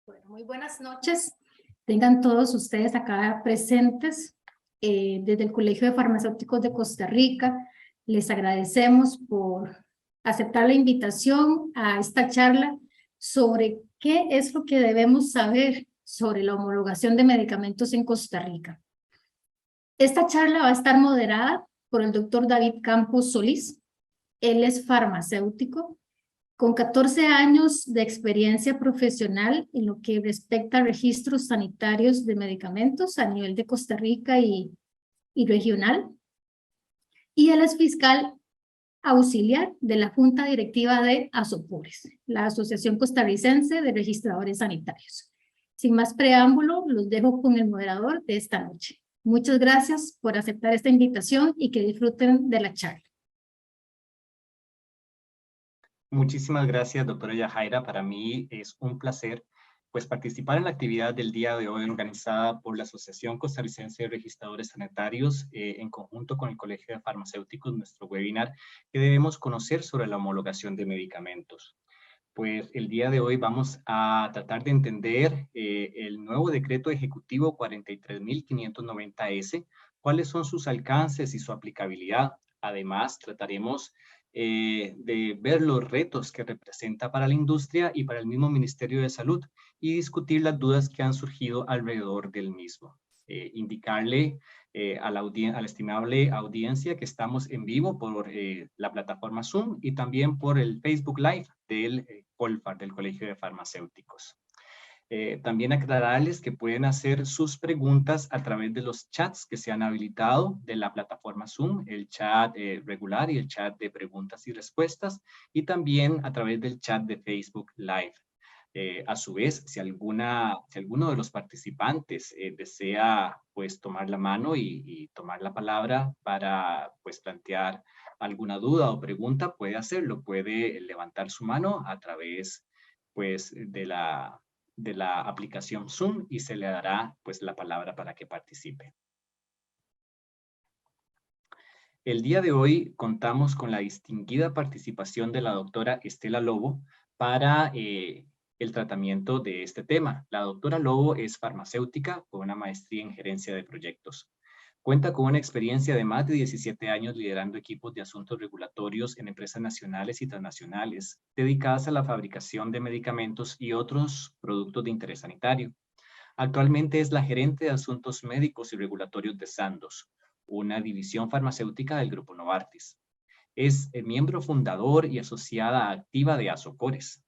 Bueno, muy buenas noches. Tengan todos ustedes acá presentes desde el Colegio de Farmacéuticos de Costa Rica. Les agradecemos por aceptar la invitación a esta charla sobre qué es lo que debemos saber sobre la homologación de medicamentos en Costa Rica. Esta charla va a estar moderada por el doctor David Campos Solís. Él es farmacéutico con 14 años de experiencia profesional en lo que respecta a registros sanitarios de medicamentos a nivel de Costa Rica y regional. Y él es fiscal auxiliar de la Junta Directiva de ASOPORES, la Asociación Costarricense de Registradores Sanitarios. Sin más preámbulo, los dejo con el moderador de esta noche. Muchas gracias por aceptar esta invitación y que disfruten de la charla. Muchísimas gracias, doctora Yajaira. Para mí es un placer participar en la actividad del día de hoy organizada por la Asociación Costarricense de Registradores Sanitarios en conjunto con el Colegio de Farmacéuticos, nuestro webinar que debemos conocer sobre la homologación de medicamentos. Pues el día de hoy vamos a tratar de entender el nuevo decreto ejecutivo 43.590S, cuáles son sus alcances y su aplicabilidad. Además, trataremos de ver los retos que representa para la industria y para el mismo Ministerio de Salud y discutir las dudas que han surgido alrededor del mismo. Indicarle a la estimable audiencia que estamos en vivo por la plataforma Zoom y también por el Facebook Live del COLFAR, del Colegio de Farmacéuticos. También aclararles que pueden hacer sus preguntas a través de los chats que se han habilitado de la plataforma Zoom, el chat regular y el chat de preguntas y respuestas, y también a través del chat de Facebook Live. A su vez, si alguno de los participantes desea tomar la mano y tomar la palabra para plantear alguna duda o pregunta, puede hacerlo, puede levantar su mano a través de la aplicación Zoom y se le dará la palabra para que participe. El día de hoy contamos con la distinguida participación de la doctora Estela Lobo para el tratamiento de este tema. La doctora Lobo es farmacéutica con una maestría en gerencia de proyectos. Cuenta con una experiencia de más de 17 años liderando equipos de asuntos regulatorios en empresas nacionales y transnacionales dedicadas a la fabricación de medicamentos y otros productos de interés sanitario. Actualmente es la gerente de asuntos médicos y regulatorios de Sandoz, una división farmacéutica del Grupo Novartis. Es miembro fundador y asociada activa de ASOCORES.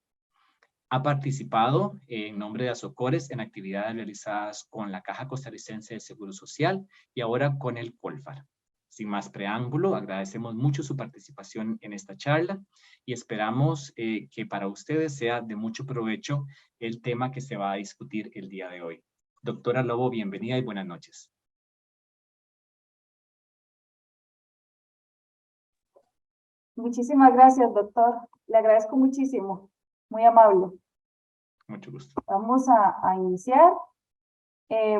Ha participado en nombre de ASOCORES en actividades realizadas con la Caja Costarricense de Seguro Social y ahora con el COLFAR. Sin más preámbulo, agradecemos mucho su participación en esta charla y esperamos que para ustedes sea de mucho provecho el tema que se va a discutir el día de hoy. Doctora Lobo, bienvenida y buenas noches. Muchísimas gracias, doctor. Le agradezco muchísimo. Muy amable. Mucho gusto. Vamos a iniciar.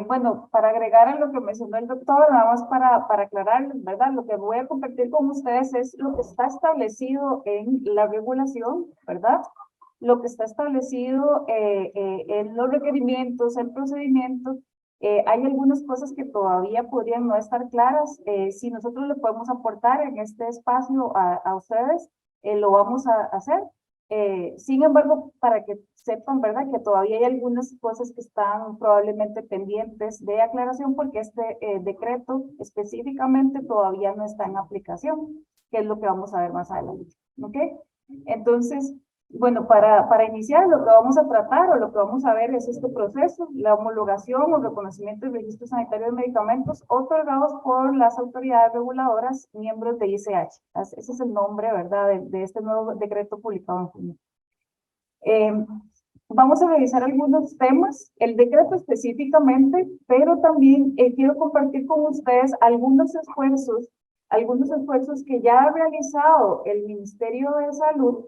Bueno, para agregar a lo que mencionó el doctor, nada más para aclarar, ¿verdad? Lo que voy a compartir con ustedes es lo que está establecido en la regulación, ¿verdad? Lo que está establecido en los requerimientos, el procedimiento. Hay algunas cosas que todavía podrían no estar claras. Si nosotros le podemos aportar en este espacio a ustedes, lo vamos a hacer. Sin embargo, para que sepan, ¿verdad? Que todavía hay algunas cosas que están probablemente pendientes de aclaración porque este decreto específicamente todavía no está en aplicación, que es lo que vamos a ver más adelante, ¿ok? Entonces, bueno, para iniciar lo que vamos a tratar o lo que vamos a ver es este proceso, la homologación o reconocimiento de registros sanitarios de medicamentos otorgados por las autoridades reguladoras miembros de ICH. Ese es el nombre, ¿verdad?, de este nuevo decreto publicado en junio. Vamos a revisar algunos temas, el decreto específicamente, pero también quiero compartir con ustedes algunos esfuerzos que ya ha realizado el Ministerio de Salud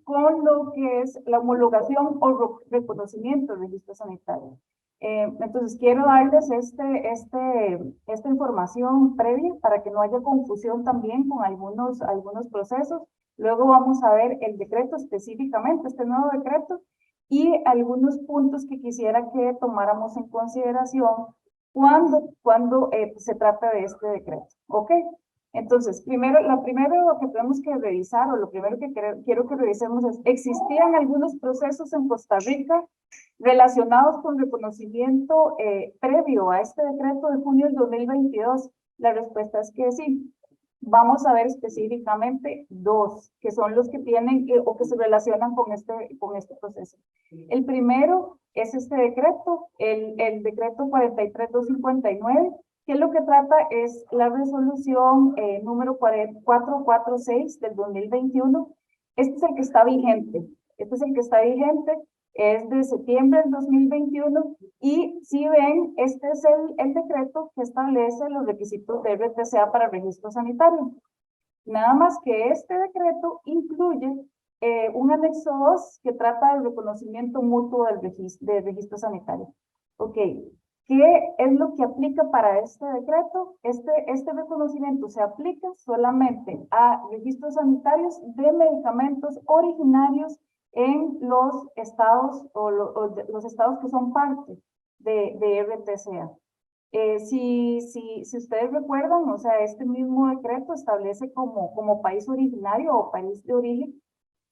con lo que es la homologación o reconocimiento del registro sanitario. Entonces, quiero darles esta información previa para que no haya confusión también con algunos procesos. Luego vamos a ver el decreto específicamente, este nuevo decreto, y algunos puntos que quisiera que tomáramos en consideración cuando se trata de este decreto, ¿ok? Entonces, lo primero que tenemos que revisar, o lo primero que quiero que revisemos es, ¿existían algunos procesos en Costa Rica relacionados con reconocimiento previo a este decreto de junio del 2022? La respuesta es que sí. Vamos a ver específicamente dos, que son los que tienen o que se relacionan con este proceso. El primero es este decreto, el decreto 43259, que lo que trata es la resolución número 446 del 2021. Este es el que está vigente. Este es el que está vigente, es de septiembre del 2021, y si ven, este es el decreto que establece los requisitos de RTCA para registro sanitario. Nada más que este decreto incluye un anexo 2 que trata del reconocimiento mutuo del registro sanitario. Ok, ¿qué es lo que aplica para este decreto? Este reconocimiento se aplica solamente a registros sanitarios de medicamentos originarios en los estados los estados que son parte de RTCA. Si ustedes recuerdan, o sea, este mismo decreto establece como país originario o país de origen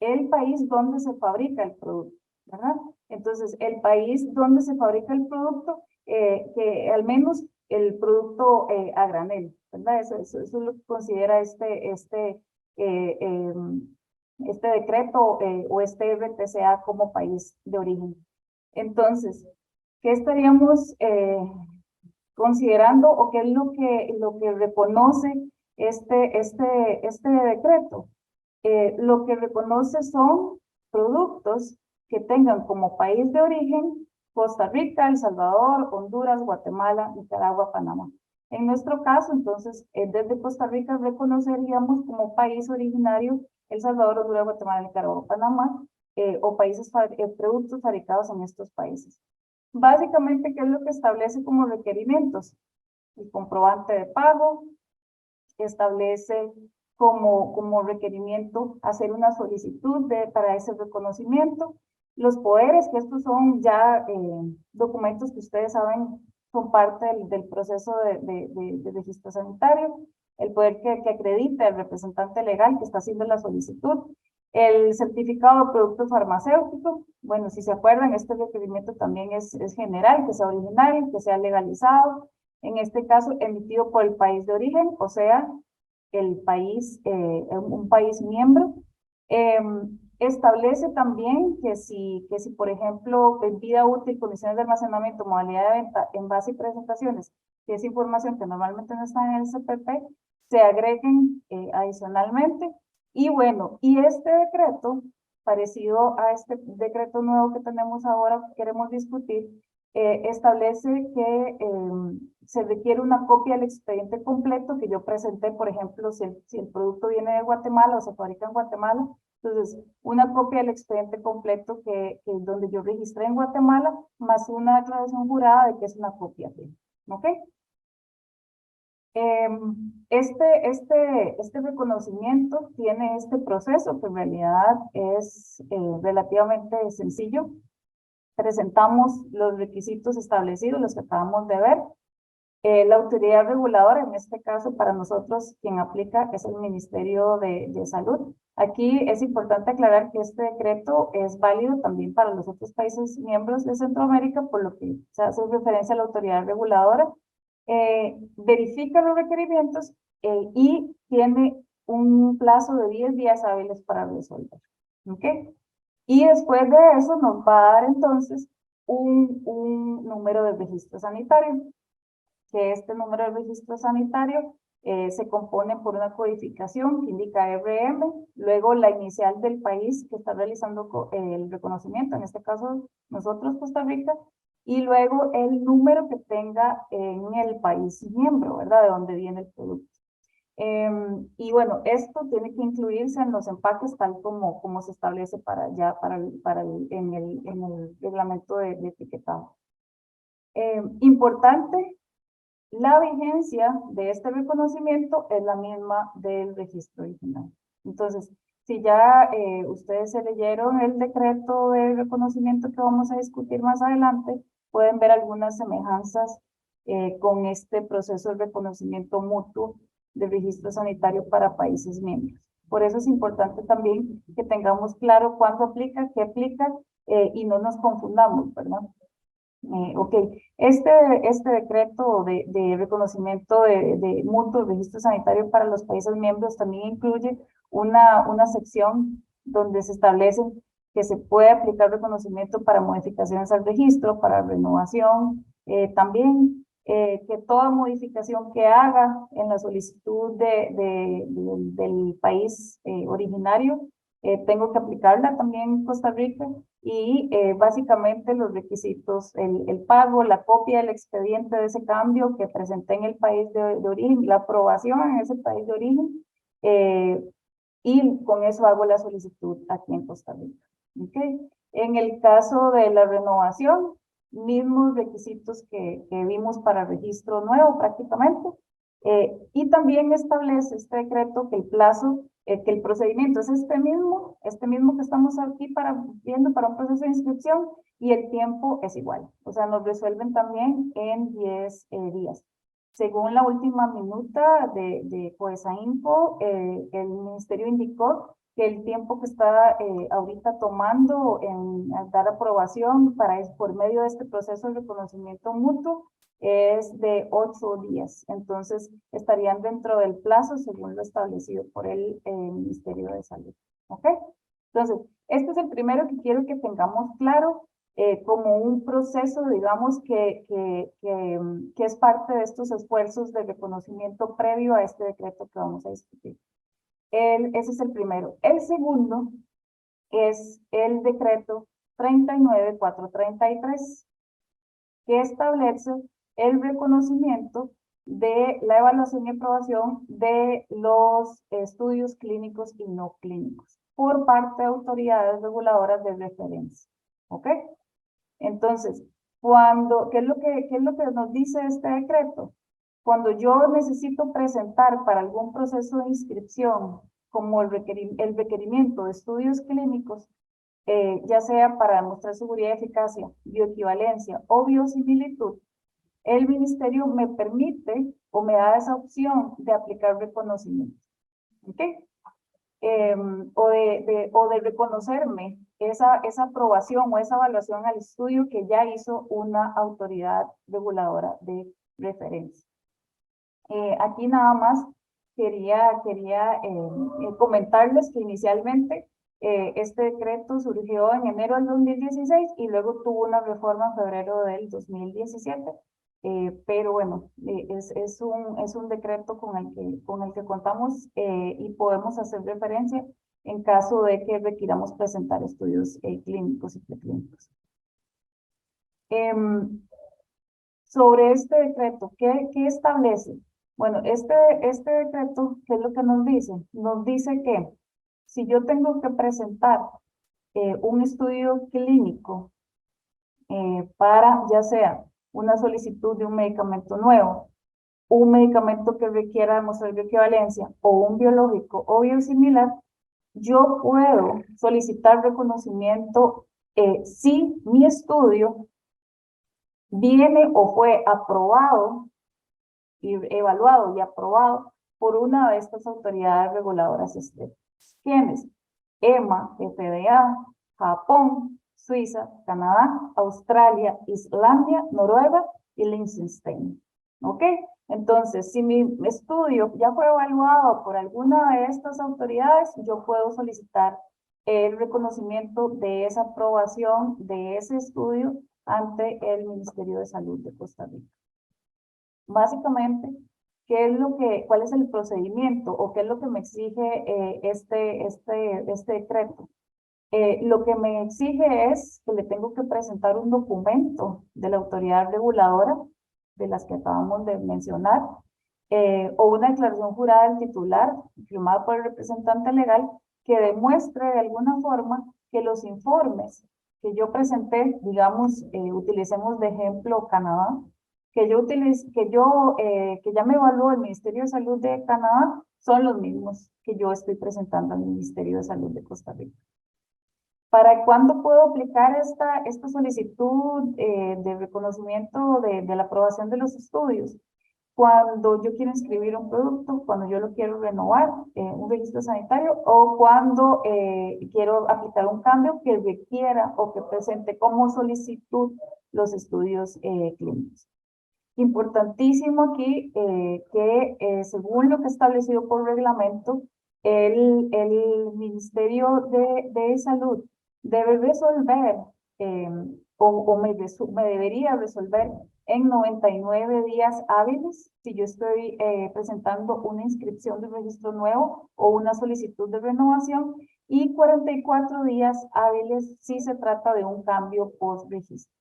el país donde se fabrica el producto, ¿verdad? Entonces, el país donde se fabrica el producto, que al menos el producto a granel, ¿verdad? Eso es lo que considera este decreto o este RTCA como país de origen. Entonces, ¿qué estaríamos considerando o qué es lo que reconoce este decreto? Lo que reconoce son productos que tengan como país de origen Costa Rica, El Salvador, Honduras, Guatemala, Nicaragua, Panamá. En nuestro caso, entonces, desde Costa Rica reconoceríamos como país originario El Salvador, Honduras, Guatemala, Nicaragua, Panamá, o productos fabricados en estos países. Básicamente, ¿qué es lo que establece como requerimientos? El comprobante de pago, establece como requerimiento hacer una solicitud para ese reconocimiento. Los poderes, que estos son ya documentos que ustedes saben son parte del proceso de registro sanitario. El poder que acredita el representante legal que está haciendo la solicitud. El certificado de producto farmacéutico. Bueno, si se acuerdan, este requerimiento también es general, que sea originario, que sea legalizado. En este caso, emitido por el país de origen, o sea, el país, un país miembro. Establece también que si, por ejemplo, en vida útil, condiciones de almacenamiento, modalidad de venta, envase y presentaciones, que es información que normalmente no está en el CPP, se agreguen adicionalmente. Y bueno, y este decreto, parecido a este decreto nuevo que tenemos ahora, que queremos discutir, establece que se requiere una copia del expediente completo que yo presenté, por ejemplo, si el producto viene de Guatemala o se fabrica en Guatemala, entonces una copia del expediente completo que donde yo registré en Guatemala, más una declaración jurada de que es una copia, ¿ok? Este reconocimiento tiene este proceso que en realidad es relativamente sencillo. Presentamos los requisitos establecidos, los que acabamos de ver. La autoridad reguladora, en este caso para nosotros quien aplica es el Ministerio de Salud. Aquí es importante aclarar que este decreto es válido también para los otros países miembros de Centroamérica, por lo que se hace referencia a la autoridad reguladora. Verifica los requerimientos y tiene un plazo de 10 días hábiles para resolver. ¿Ok? Y después de eso nos va a dar entonces un número de registro sanitario, que este número de registro sanitario se compone por una codificación que indica RM, luego la inicial del país que está realizando el reconocimiento, en este caso nosotros Costa Rica, y luego el número que tenga en el país miembro, ¿verdad? De donde viene el producto. Y bueno, esto tiene que incluirse en los empaques tal como se establece en el reglamento de etiquetado. Importante, la vigencia de este reconocimiento es la misma del registro original. Entonces, si ya ustedes se leyeron el decreto de reconocimiento que vamos a discutir más adelante, pueden ver algunas semejanzas con este proceso de reconocimiento mutuo de registro sanitario para países miembros. Por eso es importante también que tengamos claro cuándo aplica, qué aplica y no nos confundamos, ¿verdad? Ok, este decreto de reconocimiento de mutuo registro sanitario para los países miembros también incluye una sección donde se establece que se puede aplicar reconocimiento para modificaciones al registro, para renovación, también que toda modificación que haga en la solicitud del país originario, tengo que aplicarla también en Costa Rica y básicamente los requisitos, el pago, la copia del expediente de ese cambio que presenté en el país de origen, la aprobación en ese país de origen, y con eso hago la solicitud aquí en Costa Rica. ¿Okay? En el caso de la renovación, mismos requisitos que vimos para registro nuevo prácticamente, y también establece este decreto que el plazo, que el procedimiento es este mismo que estamos aquí viendo para un proceso de inscripción, y el tiempo es igual. O sea, nos resuelven también en 10 días. Según la última minuta de Coesainfo, el ministerio indicó que el tiempo que está ahorita tomando en dar aprobación por medio de este proceso de reconocimiento mutuo es de 8 días. Entonces, estarían dentro del plazo según lo establecido por el Ministerio de Salud. ¿Ok? Entonces, este es el primero que quiero que tengamos claro como un proceso, digamos, que es parte de estos esfuerzos de reconocimiento previo a este decreto que vamos a discutir. Ese es el primero. El segundo es el decreto 39433, que establece el reconocimiento de la evaluación y aprobación de los estudios clínicos y no clínicos por parte de autoridades reguladoras de referencia. ¿Ok? Entonces, ¿qué es lo que nos dice este decreto? Cuando yo necesito presentar para algún proceso de inscripción, como el requerimiento de estudios clínicos, ya sea para demostrar seguridad y eficacia, bioequivalencia o biosimilitud, el ministerio me permite o me da esa opción de aplicar reconocimiento. ¿Ok? O de reconocerme esa aprobación o esa evaluación al estudio que ya hizo una autoridad reguladora de referencia. Aquí nada más quería comentarles que inicialmente este decreto surgió en enero del 2016 y luego tuvo una reforma en febrero del 2017. Pero bueno, es un decreto con el que contamos y podemos hacer referencia en caso de que requiramos presentar estudios clínicos y preclínicos. Sobre este decreto, ¿qué establece? Bueno, este decreto, ¿qué es lo que nos dice? Nos dice que si yo tengo que presentar un estudio clínico para ya sea una solicitud de un medicamento nuevo, un medicamento que requiera demostrar bioequivalencia o un biológico o biosimilar, yo puedo solicitar reconocimiento si mi estudio viene o fue aprobado, y evaluado y aprobado por una de estas autoridades reguladoras estrictas. ¿Quiénes? EMA, FDA, Japón, Suiza, Canadá, Australia, Islandia, Noruega y Liechtenstein. ¿Ok? Entonces, si mi estudio ya fue evaluado por alguna de estas autoridades, yo puedo solicitar el reconocimiento de esa aprobación de ese estudio ante el Ministerio de Salud de Costa Rica. Básicamente, ¿cuál es el procedimiento o qué es lo que me exige este decreto? Lo que me exige es que le tengo que presentar un documento de la autoridad reguladora, de las que acabamos de mencionar, o una declaración jurada del titular, firmada por el representante legal, que demuestre de alguna forma que los informes que yo presenté, digamos, utilicemos de ejemplo Canadá, que ya me evaluó el Ministerio de Salud de Canadá, son los mismos que yo estoy presentando al Ministerio de Salud de Costa Rica. ¿Para cuándo puedo aplicar esta solicitud de reconocimiento de la aprobación de los estudios? Cuando yo quiero inscribir un producto, cuando yo lo quiero renovar, un registro sanitario, o cuando quiero aplicar un cambio que requiera o que presente como solicitud los estudios clínicos. Importantísimo aquí que según lo que establecido por reglamento, el Ministerio de Salud debe resolver o me debería resolver en 99 días hábiles si yo estoy presentando una inscripción de registro nuevo o una solicitud de renovación, y 44 días hábiles si se trata de un cambio post-registro.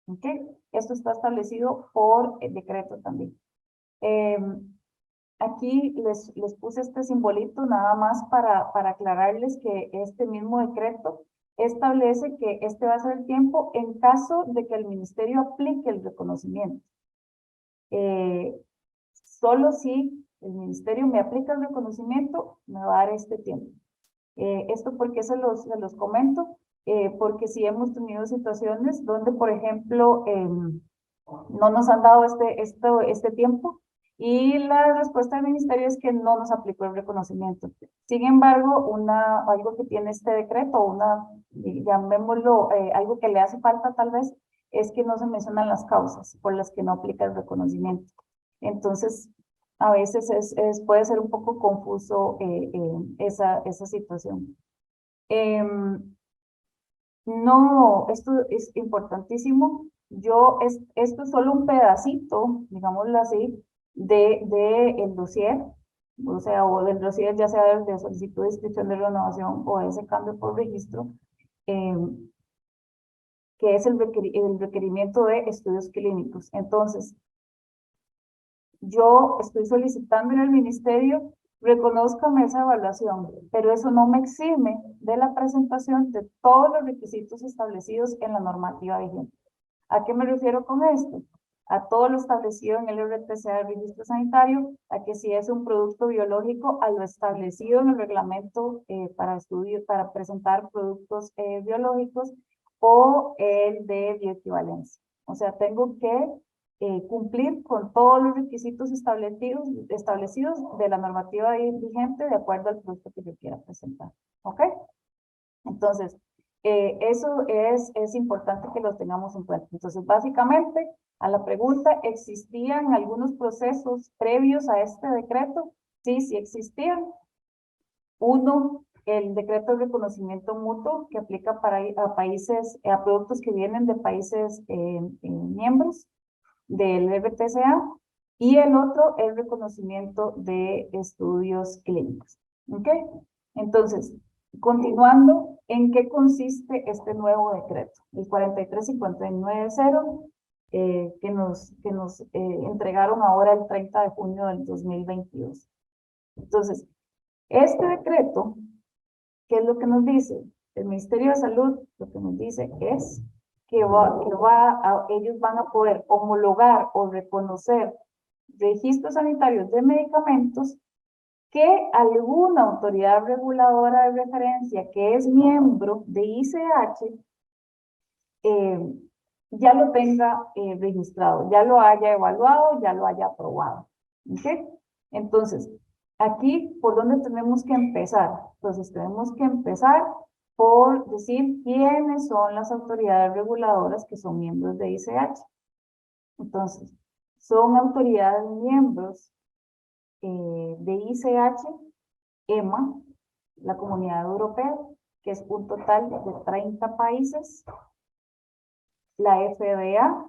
¿Okay? Esto está establecido por el decreto también. Aquí les puse este simbolito nada más para aclararles que este mismo decreto establece que este va a ser el tiempo en caso de que el ministerio aplique el reconocimiento. Solo si el ministerio me aplica el reconocimiento, me va a dar este tiempo. Esto porque se los comento, porque sí hemos tenido situaciones donde, por ejemplo, no nos han dado este tiempo, y la respuesta del ministerio es que no nos aplicó el reconocimiento. Sin embargo, algo que tiene este decreto, llamémoslo, algo que le hace falta tal vez, es que no se mencionan las causas por las que no aplica el reconocimiento. Entonces, a veces puede ser un poco confuso esa situación. No, esto es importantísimo. Esto es solo un pedacito, digámoslo así, el dossier, o sea, o del dossier, ya sea de solicitud de inscripción de renovación o de ese cambio por registro, que es el requerimiento de estudios clínicos. Entonces, yo estoy solicitando en el ministerio, reconózcame esa evaluación, pero eso no me exime de la presentación de todos los requisitos establecidos en la normativa vigente. ¿A qué me refiero con esto? A todo lo establecido en el RTCA del registro sanitario, a que si es un producto biológico, a lo establecido en el reglamento para presentar productos biológicos, o el de bioequivalencia. O sea, tengo que cumplir con todos los requisitos establecidos de la normativa vigente de acuerdo al producto que yo quiera presentar. ¿Ok? Entonces, eso es importante que lo tengamos en cuenta. Entonces, básicamente, a la pregunta, ¿existían algunos procesos previos a este decreto? Sí, sí existían. Uno, el decreto de reconocimiento mutuo que aplica a productos que vienen de países miembros del RTCA, y el otro, el reconocimiento de estudios clínicos. ¿Ok? Entonces, continuando, ¿en qué consiste este nuevo decreto? El 43590, que nos entregaron ahora el 30 de junio del 2022. Entonces, este decreto, ¿qué es lo que nos dice? El Ministerio de Salud lo que nos dice es que ellos van a poder homologar o reconocer registros sanitarios de medicamentos que alguna autoridad reguladora de referencia que es miembro de ICH ya lo tenga registrado, ya lo haya evaluado, ya lo haya aprobado. ¿Okay? Entonces, aquí, ¿por dónde tenemos que empezar? Entonces, tenemos que empezar por decir quiénes son las autoridades reguladoras que son miembros de ICH. Entonces, son autoridades miembros de ICH, EMA, la Comunidad Europea, que es un total de 30 países, la FDA,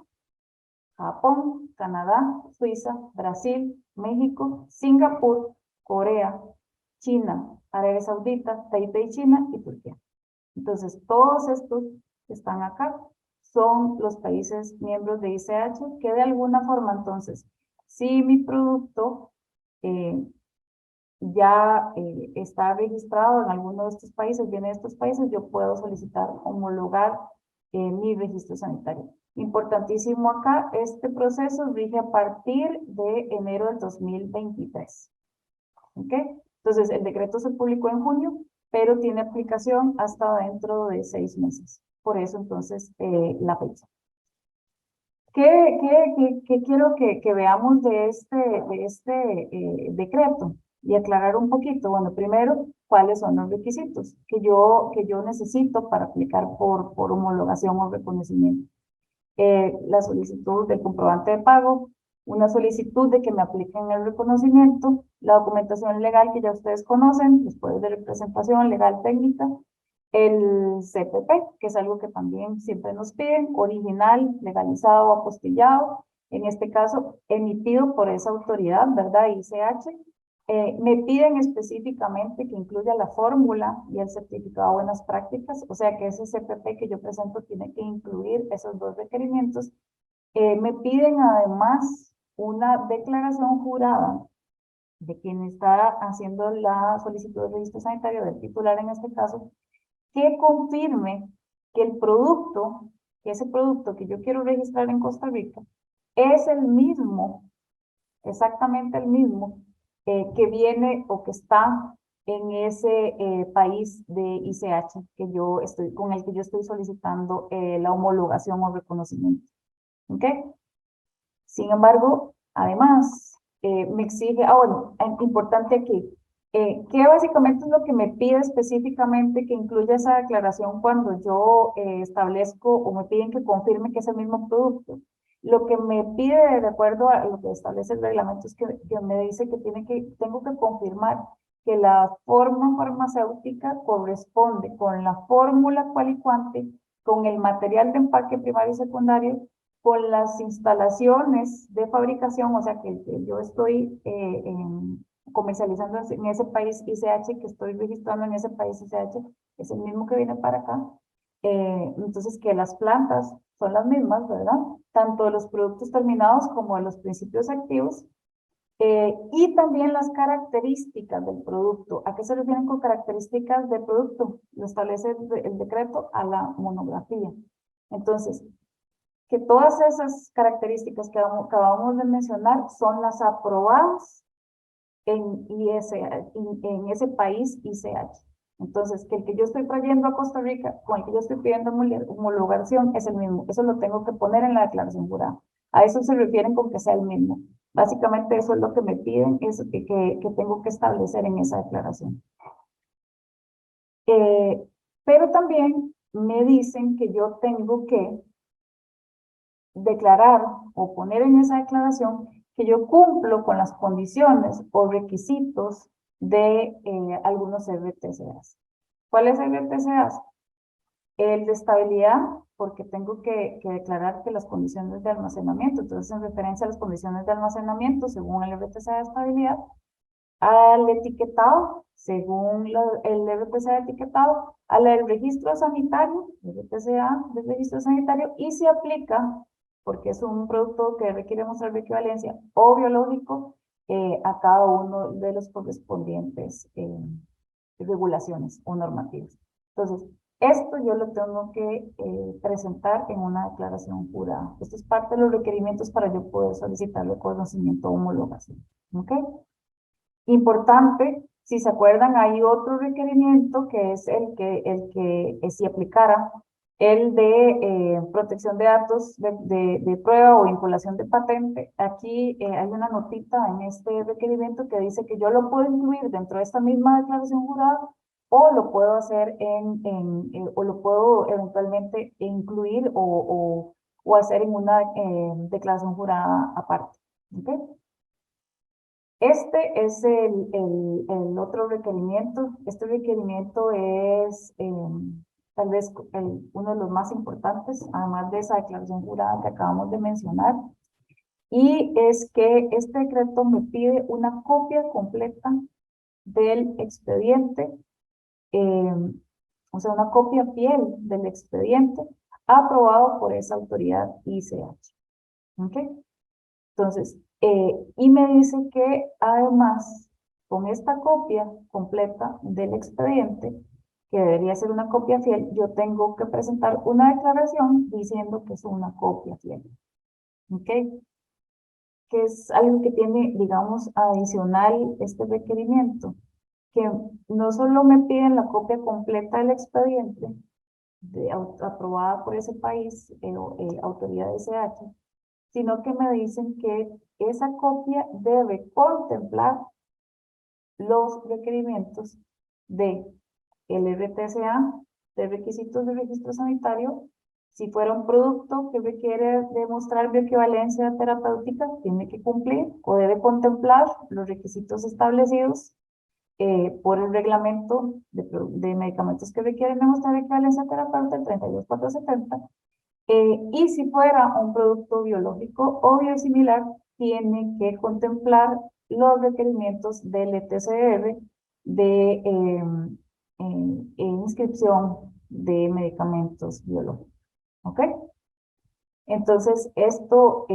Japón, Canadá, Suiza, Brasil, México, Singapur, Corea, China, Arabia Saudita, Taipei, China y Turquía. Entonces, todos estos que están acá son los países miembros de ICH que de alguna forma, entonces, si mi producto ya está registrado en alguno de estos países, viene de estos países, yo puedo solicitar homologar mi registro sanitario. Importantísimo acá, este proceso rige a partir de enero del 2023. ¿Ok? Entonces, el decreto se publicó en junio, pero tiene aplicación hasta dentro de 6 meses. Por eso, entonces, la fecha. ¿Qué quiero que veamos de este decreto? Y aclarar un poquito. Bueno, primero, ¿cuáles son los requisitos que yo necesito para aplicar por homologación o reconocimiento? La solicitud del comprobante de pago, una solicitud de que me apliquen el reconocimiento, la documentación legal que ya ustedes conocen, después de representación legal técnica, el CPP, que es algo que también siempre nos piden, original, legalizado o apostillado, en este caso emitido por esa autoridad, ¿verdad? ICH. Me piden específicamente que incluya la fórmula y el certificado de buenas prácticas, o sea que ese CPP que yo presento tiene que incluir esos dos requerimientos. Me piden además una declaración jurada de quien está haciendo la solicitud de registro sanitario, del titular en este caso, que confirme que el producto, que ese producto que yo quiero registrar en Costa Rica, es el mismo, exactamente el mismo, que viene o que está en ese país de ICH con el que yo estoy solicitando la homologación o reconocimiento. ¿Ok? Sin embargo, además, me exige, bueno, importante aquí, que básicamente es lo que me pide específicamente que incluya esa declaración cuando yo establezco o me piden que confirme que es el mismo producto. Lo que me pide, de acuerdo a lo que establece el reglamento, es que me dice que tengo que confirmar que la forma farmacéutica corresponde con la fórmula cual y cuante, con el material de empaque primario y secundario, con las instalaciones de fabricación, o sea que yo estoy comercializando en ese país ICH, que estoy registrando en ese país ICH, es el mismo que viene para acá. Entonces, que las plantas son las mismas, ¿verdad? Tanto de los productos terminados como de los principios activos. Y también las características del producto. ¿A qué se refieren con características del producto? Lo establece el decreto a la monografía. Entonces, que todas esas características que acabamos de mencionar son las aprobadas en ese país ICH. Entonces, que el que yo estoy trayendo a Costa Rica, con el que yo estoy pidiendo homologación, es el mismo. Eso lo tengo que poner en la declaración jurada. A eso se refieren con que sea el mismo. Básicamente eso es lo que me piden, es que tengo que establecer en esa declaración. Pero también me dicen que yo tengo que declarar o poner en esa declaración que yo cumplo con las condiciones o requisitos de algunos RTCAs. ¿Cuáles RTCAs? El de estabilidad, porque tengo que declarar que las condiciones de almacenamiento, entonces en referencia a las condiciones de almacenamiento, según el RTCA de estabilidad, al etiquetado, según el RTCA de etiquetado, al registro sanitario, el RTCA del registro sanitario, y se aplica, porque es un producto que requiere mostrar equivalencia o biológico, a cada uno de los correspondientes regulaciones o normativas. Entonces, esto yo lo tengo que presentar en una declaración jurada. Esto es parte de los requerimientos para yo poder solicitar el reconocimiento o homologación. ¿Ok? Importante, si se acuerdan, hay otro requerimiento que es el que si aplicara el de protección de datos de prueba o vinculación de patente. Aquí hay una notita en este requerimiento que dice que yo lo puedo incluir dentro de esta misma declaración jurada o lo puedo hacer o lo puedo eventualmente incluir o hacer en una declaración jurada aparte. ¿Okay? Este es el otro requerimiento. Este requerimiento es tal vez uno de los más importantes, además de esa declaración jurada que acabamos de mencionar. Y es que este decreto me pide una copia completa del expediente, o sea, una copia fiel del expediente aprobado por esa autoridad ICH. ¿Ok? Entonces, y me dice que además, con esta copia completa del expediente, que debería ser una copia fiel, yo tengo que presentar una declaración diciendo que es una copia fiel. ¿Ok? que es algo que tiene, digamos, adicional este requerimiento, que no solo me piden la copia completa del expediente aprobada por ese país, autoridad SH, sino que me dicen que esa copia debe contemplar los requerimientos de el RTSA, de requisitos de registro sanitario. Si fuera un producto que requiere demostrar bioequivalencia terapéutica, tiene que cumplir o debe contemplar los requisitos establecidos por el reglamento de medicamentos que requieren demostrar equivalencia terapéutica, el 32470. Y si fuera un producto biológico o biosimilar, tiene que contemplar los requerimientos del ETCR de inscripción de medicamentos biológicos. ¿Ok? Entonces, esto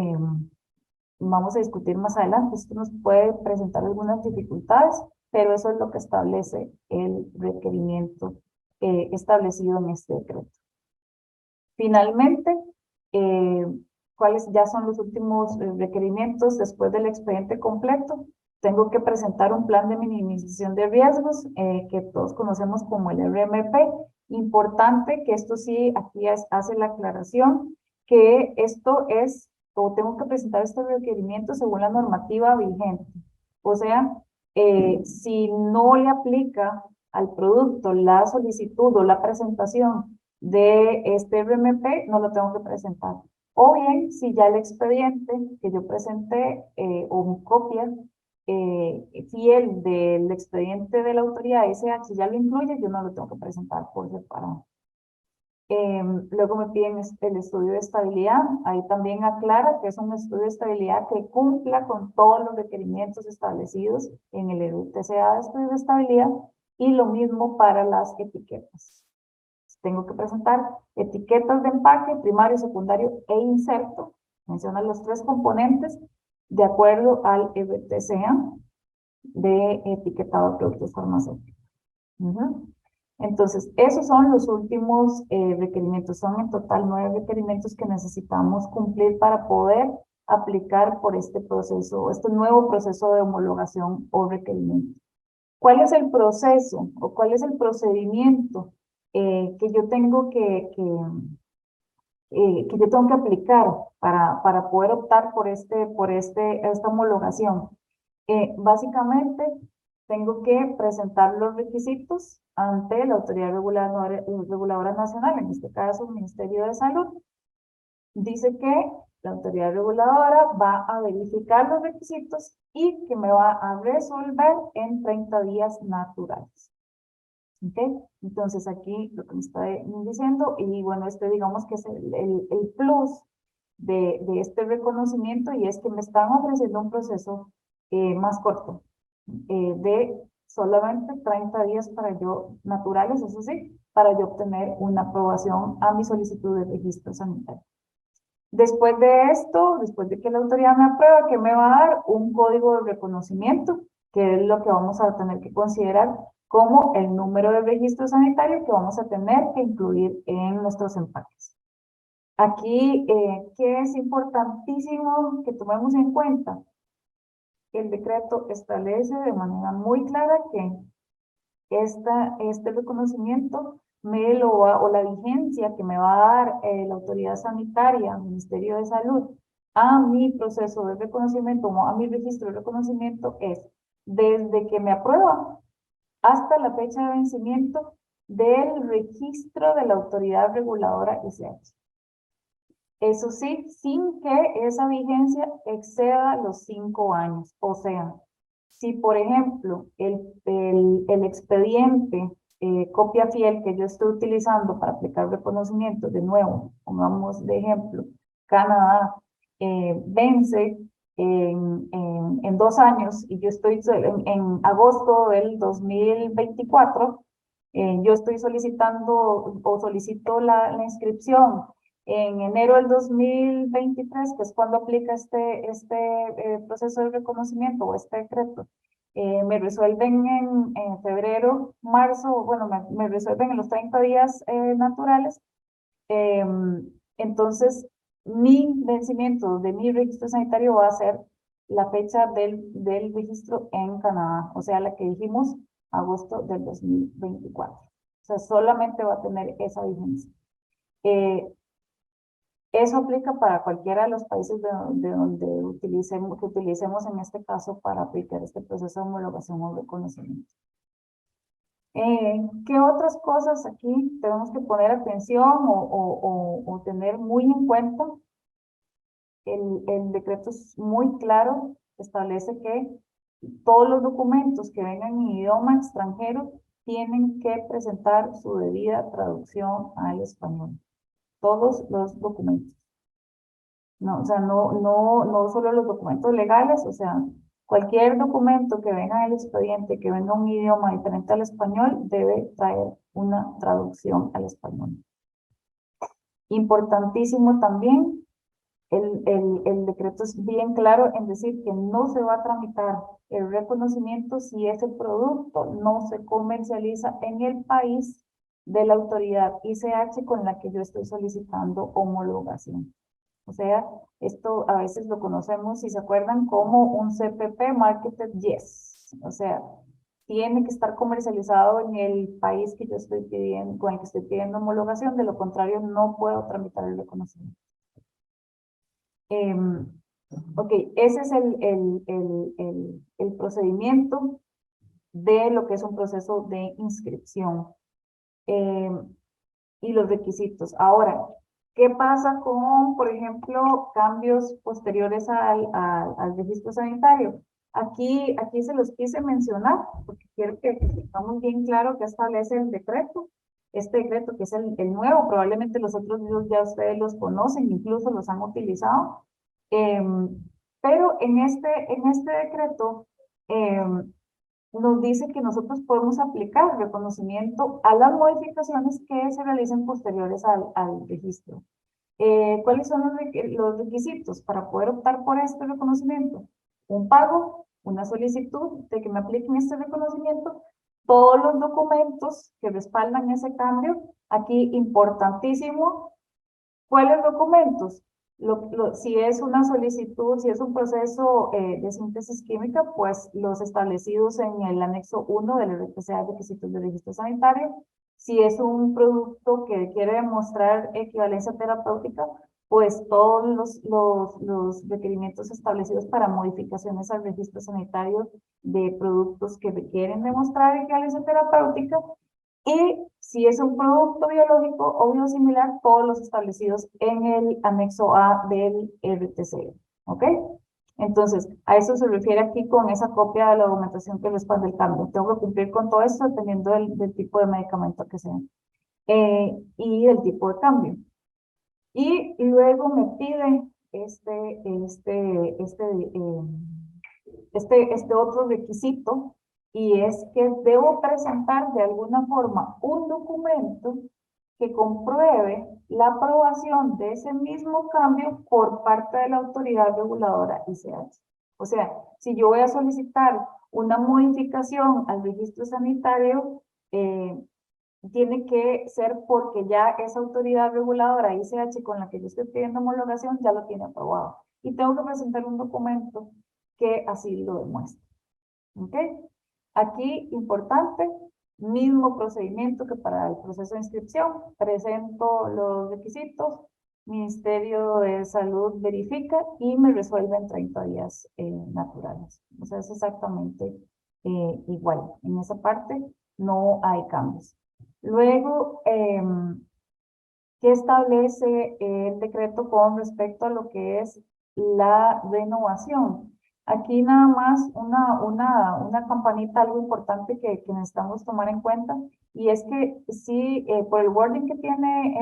vamos a discutir más adelante. Esto nos puede presentar algunas dificultades, pero eso es lo que establece el requerimiento establecido en este decreto. Finalmente, ¿cuáles ya son los últimos requerimientos después del expediente completo? Tengo que presentar un plan de minimización de riesgos que todos conocemos como el RMP. Importante que esto sí, aquí hace la aclaración que esto es, o tengo que presentar este requerimiento según la normativa vigente. O sea, si no le aplica al producto la solicitud o la presentación de este RMP, no lo tengo que presentar. O bien, si ya el expediente que yo presenté o mi copia fiel del expediente de la autoridad SH ya lo incluye, yo no lo tengo que presentar por separado. Luego me piden el estudio de estabilidad. Ahí también aclara que es un estudio de estabilidad que cumpla con todos los requerimientos establecidos en el TCA de estudio de estabilidad, y lo mismo para las etiquetas. Tengo que presentar etiquetas de empaque, primario, secundario e inserto. Menciona los tres componentes de acuerdo al TCA de etiquetado de productos farmacéuticos. Entonces, esos son los últimos requerimientos. Son en total 9 requerimientos que necesitamos cumplir para poder aplicar por este proceso, este nuevo proceso de homologación o requerimiento. ¿Cuál es el proceso o cuál es el procedimiento que yo tengo que aplicar para poder optar por esta homologación? Básicamente, tengo que presentar los requisitos ante la autoridad reguladora nacional, en este caso el Ministerio de Salud. Dice que la autoridad reguladora va a verificar los requisitos y que me va a resolver en 30 días naturales. ¿Ok? Entonces aquí lo que me está diciendo, y bueno, digamos que es el plus de este reconocimiento, y es que me están ofreciendo un proceso más corto, de solamente 30 días para yo, naturales, eso sí, para yo obtener una aprobación a mi solicitud de registro sanitario. Después de esto, después de que la autoridad me aprueba, que me va a dar un código de reconocimiento, que es lo que vamos a tener que considerar como el número de registro sanitario que vamos a tener que incluir en nuestros empaques. Aquí, que es importantísimo que tomemos en cuenta, el decreto establece de manera muy clara que este reconocimiento o la vigencia que me va a dar la autoridad sanitaria, el Ministerio de Salud, a mi proceso de reconocimiento o a mi registro de reconocimiento es desde que me aprueba hasta la fecha de vencimiento del registro de la autoridad reguladora SH. Eso sí, sin que esa vigencia exceda los 5 años. O sea, si por ejemplo el expediente copia fiel que yo estoy utilizando para aplicar reconocimiento, de nuevo, pongamos de ejemplo, Canadá, vence en 2 años y yo estoy en agosto del 2024, yo estoy solicitando o solicito la inscripción en enero del 2023, que es cuando aplica este proceso de reconocimiento o este decreto. Me resuelven en febrero, marzo, bueno, me resuelven en los 30 días naturales. Entonces, mi vencimiento de mi registro sanitario va a ser la fecha del registro en Canadá, o sea, la que dijimos, agosto del 2024. O sea, solamente va a tener esa vigencia. Eso aplica para cualquiera de los países de donde utilicemos en este caso para aplicar este proceso de homologación o reconocimiento. ¿Qué otras cosas aquí tenemos que poner atención o tener muy en cuenta? El decreto es muy claro, establece que todos los documentos que vengan en idioma extranjero tienen que presentar su debida traducción al español. Todos los documentos. No, o sea, no solo los documentos legales, o sea, cualquier documento que venga en el expediente, que venga un idioma diferente al español, debe traer una traducción al español. Importantísimo también, el decreto es bien claro en decir que no se va a tramitar el reconocimiento si ese producto no se comercializa en el país de la autoridad ICH con la que yo estoy solicitando homologación. O sea, esto a veces lo conocemos, si se acuerdan, como un CPP, Marketed Yes. O sea, tiene que estar comercializado en el país que yo estoy pidiendo, con el que estoy pidiendo homologación, de lo contrario no puedo tramitar el reconocimiento. Ok, ese es el procedimiento de lo que es un proceso de inscripción y los requisitos. Ahora, ¿qué pasa con, por ejemplo, cambios posteriores al registro sanitario? Aquí se los quise mencionar porque quiero que tengamos bien claro qué establece el decreto. Este decreto que es el nuevo, probablemente los otros ya ustedes los conocen, incluso los han utilizado. Pero en este decreto nos dice que nosotros podemos aplicar reconocimiento a las modificaciones que se realicen posteriores al registro. ¿Cuáles son los requisitos para poder optar por este reconocimiento? Un pago, una solicitud de que me apliquen este reconocimiento, todos los documentos que respaldan ese cambio. Aquí, importantísimo, ¿cuáles documentos? Si es una solicitud, si es un proceso de síntesis química, pues los establecidos en el anexo 1 del RPCA, requisitos de registro sanitario. Si es un producto que quiere demostrar equivalencia terapéutica, pues todos los requerimientos establecidos para modificaciones al registro sanitario de productos que requieren demostrar equivalencia terapéutica. Y si es un producto biológico o biosimilar, todos los establecidos en el anexo A del RTC. ¿Ok? Entonces, a eso se refiere aquí con esa copia de la documentación que respalda el cambio. Tengo que cumplir con todo esto dependiendo del tipo de medicamento que sea y el tipo de cambio. Y luego me pide este otro requisito, y es que debo presentar de alguna forma un documento que compruebe la aprobación de ese mismo cambio por parte de la autoridad reguladora ICH. O sea, si yo voy a solicitar una modificación al registro sanitario, tiene que ser porque ya esa autoridad reguladora ICH con la que yo estoy pidiendo homologación ya lo tiene aprobado. Y tengo que presentar un documento que así lo demuestre. ¿Ok? Aquí, importante, mismo procedimiento que para el proceso de inscripción. Presento los requisitos, Ministerio de Salud verifica y me resuelve en 30 días naturales. O sea, es exactamente igual. En esa parte no hay cambios. Luego, ¿qué establece el decreto con respecto a lo que es la renovación? Aquí nada más una campanita, algo importante que necesitamos tomar en cuenta, y es que sí, por el wording que tiene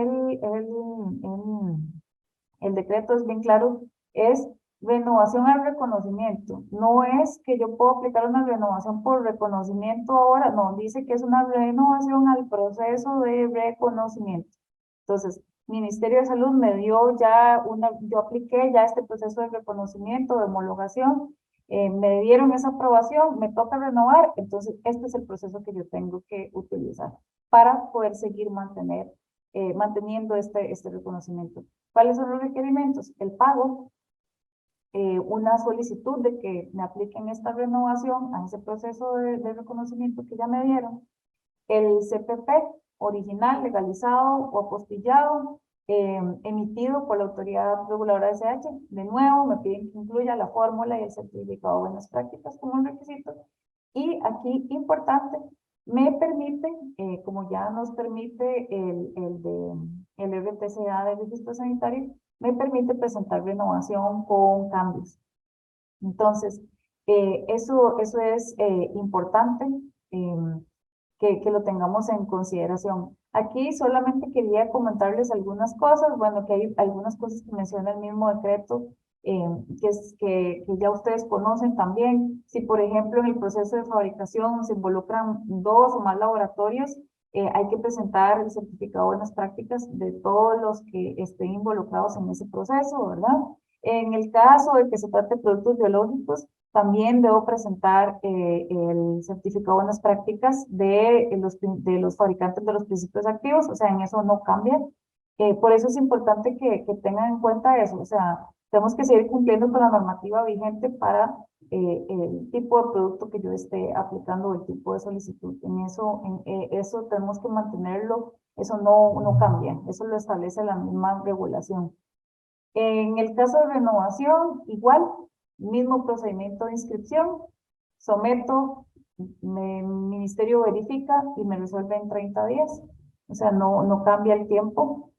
el decreto es bien claro, es renovación al reconocimiento. No es que yo puedo aplicar una renovación por reconocimiento ahora, no, dice que es una renovación al proceso de reconocimiento. Entonces, Ministerio de Salud me dio ya yo apliqué ya este proceso de reconocimiento, de homologación, me dieron esa aprobación, me toca renovar, entonces este es el proceso que yo tengo que utilizar para poder seguir manteniendo este reconocimiento. ¿Cuáles son los requerimientos? El pago, una solicitud de que me apliquen esta renovación a ese proceso de reconocimiento que ya me dieron, el CPP original, legalizado o apostillado, emitido por la autoridad reguladora de SH. De nuevo, me piden que incluya la fórmula y el certificado de buenas prácticas como un requisito. Y aquí, importante, me permite, como ya nos permite el RTCA de registro sanitario, me permite presentar renovación con cambios. Entonces, eso es importante. Que lo tengamos en consideración. Aquí solamente quería comentarles algunas cosas, bueno, que hay algunas cosas que menciona el mismo decreto, que ya ustedes conocen también. Si, por ejemplo, en el proceso de fabricación se involucran 2 o más laboratorios, hay que presentar el certificado de buenas prácticas de todos los que estén involucrados en ese proceso, ¿verdad? En el caso de que se trate de productos biológicos, también debo presentar el certificado de buenas prácticas de los fabricantes de los principios activos, o sea, en eso no cambia. Por eso es importante que tengan en cuenta eso, o sea, tenemos que seguir cumpliendo con la normativa vigente para el tipo de producto que yo esté aplicando o el tipo de solicitud. Eso tenemos que mantenerlo, eso no cambia, eso lo establece la misma regulación. En el caso de renovación, igual, mismo procedimiento de inscripción, someto, el ministerio verifica y me resuelve en 30 días. O sea, no cambia el tiempo,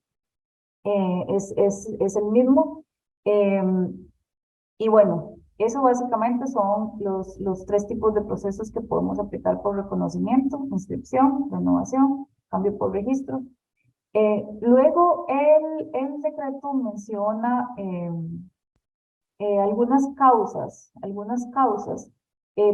es el mismo. Y bueno, eso básicamente son los 3 tipos de procesos que podemos aplicar por reconocimiento: inscripción, renovación, cambio por registro. Luego, el decreto menciona algunas causas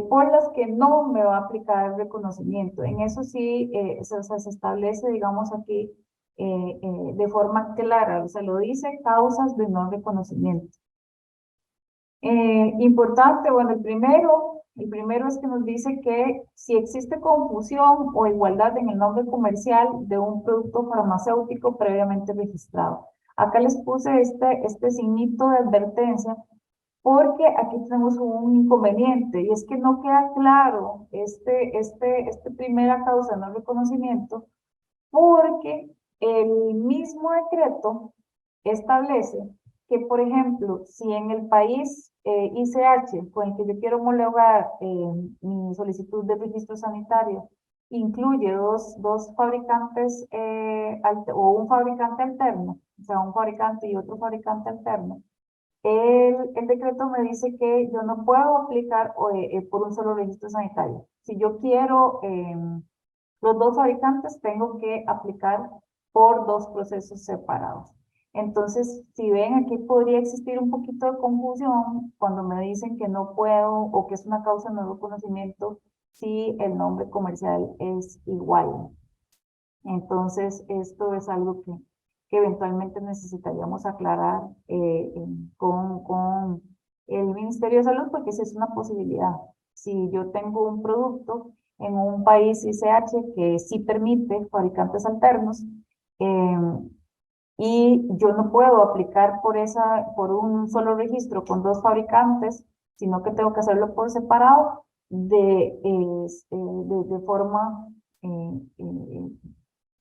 por las que no me va a aplicar el reconocimiento. En eso sí, se establece, digamos, aquí de forma clara, o sea, lo dice: causas de no reconocimiento. Importante, bueno, el primero es que nos dice que si existe confusión o igualdad en el nombre comercial de un producto farmacéutico previamente registrado. Acá les puse este signito de advertencia porque aquí tenemos un inconveniente, y es que no queda claro primera causa de no reconocimiento, porque el mismo decreto establece que, por ejemplo, si en el país ICH con el que yo quiero homologar mi solicitud de registro sanitario incluye dos fabricantes o un fabricante alterno, o sea, un fabricante y otro fabricante alterno, el decreto me dice que yo no puedo aplicar por un solo registro sanitario. Si yo quiero los 2 fabricantes, tengo que aplicar por 2 procesos separados. Entonces, si ven, aquí podría existir un poquito de confusión cuando me dicen que no puedo o que es una causa de no reconocimiento si el nombre comercial es igual. Entonces, esto es algo que eventualmente necesitaríamos aclarar con el Ministerio de Salud, porque esa es una posibilidad. Si yo tengo un producto en un país ICH que sí permite fabricantes alternos, y yo no puedo aplicar por un solo registro con 2 fabricantes, sino que tengo que hacerlo por separado de forma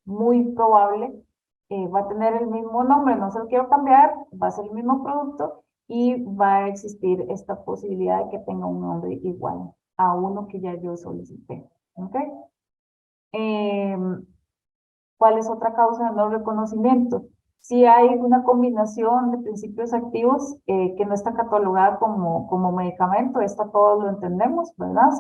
muy probable, va a tener el mismo nombre, no se lo quiero cambiar, va a ser el mismo producto y va a existir esta posibilidad de que tenga un nombre igual a uno que ya yo solicité. ¿Ok? ¿Cuál es otra causa de no reconocimiento? Si hay una combinación de principios activos que no está catalogada como medicamento, esta todos lo entendemos, ¿verdad?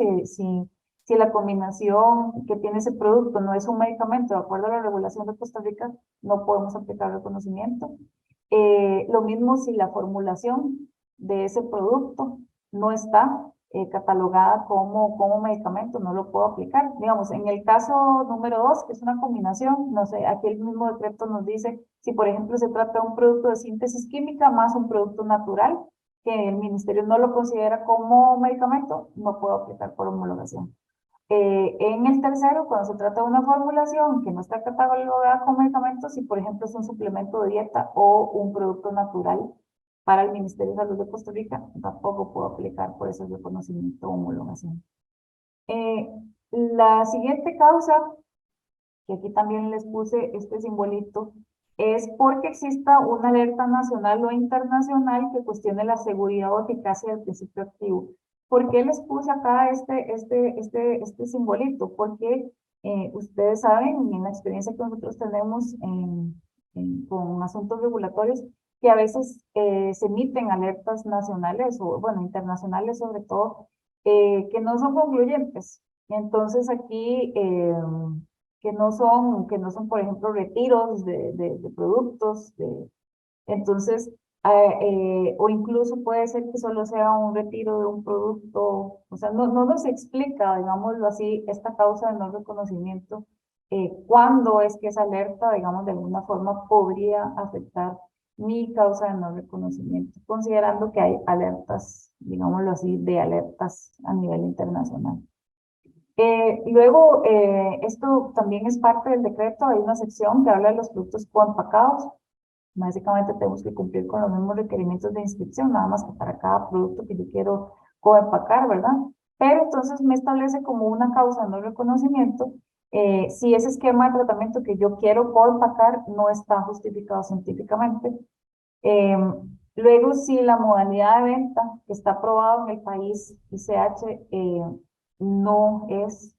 Si la combinación que tiene ese producto no es un medicamento, de acuerdo a la regulación de Costa Rica, no podemos aplicar reconocimiento. Lo mismo si la formulación de ese producto no está catalogada como medicamento, no lo puedo aplicar. Digamos, en el caso número 2, que es una combinación, no sé, aquí el mismo decreto nos dice, si por ejemplo se trata de un producto de síntesis química más un producto natural, que el ministerio no lo considera como medicamento, no puedo aplicar por homologación. En el tercero, cuando se trata de una formulación que no está catalogada como medicamento, si por ejemplo es un suplemento de dieta o un producto natural, para el Ministerio de Salud de Costa Rica, tampoco puedo aplicar por ese reconocimiento o homologación. La siguiente causa, que aquí también les puse este simbolito, es porque exista una alerta nacional o internacional que cuestione la seguridad o eficacia del principio activo. ¿Por qué les puse acá este simbolito? Porque ustedes saben, en la experiencia que nosotros tenemos con asuntos regulatorios, que a veces se emiten alertas nacionales o, bueno, internacionales sobre todo, que no son concluyentes. Entonces aquí que no son, por ejemplo, retiros de productos, entonces, o incluso puede ser que solo sea un retiro de un producto, o sea, no nos explica, digámoslo así, esta causa de no reconocimiento, cuándo es que esa alerta, digamos, de alguna forma podría afectar mi causa de no reconocimiento, considerando que hay alertas, digámoslo así, de alertas a nivel internacional. Luego, esto también es parte del decreto, hay una sección que habla de los productos coempacados. Básicamente tenemos que cumplir con los mismos requerimientos de inscripción, nada más que para cada producto que yo quiero coempacar, ¿verdad? Pero entonces me establece como una causa de no reconocimiento si ese esquema de tratamiento que yo quiero coempacar no está justificado científicamente. Luego, si la modalidad de venta que está aprobado en el país ICH no es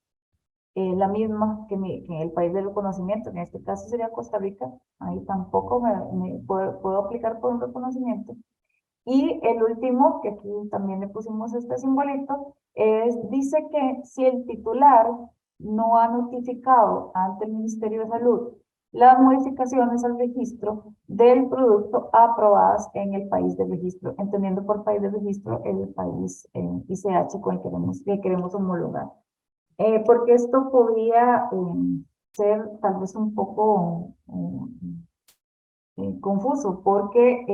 la misma que en el país del reconocimiento, en este caso sería Costa Rica, ahí tampoco puedo aplicar por un reconocimiento. Y el último, que aquí también le pusimos este simbolito, dice que si el titular no ha notificado ante el Ministerio de Salud las modificaciones al registro del producto aprobadas en el país de registro, entendiendo por país de registro el país ICH con el que queremos homologar. Porque esto podría ser tal vez un poco confuso, porque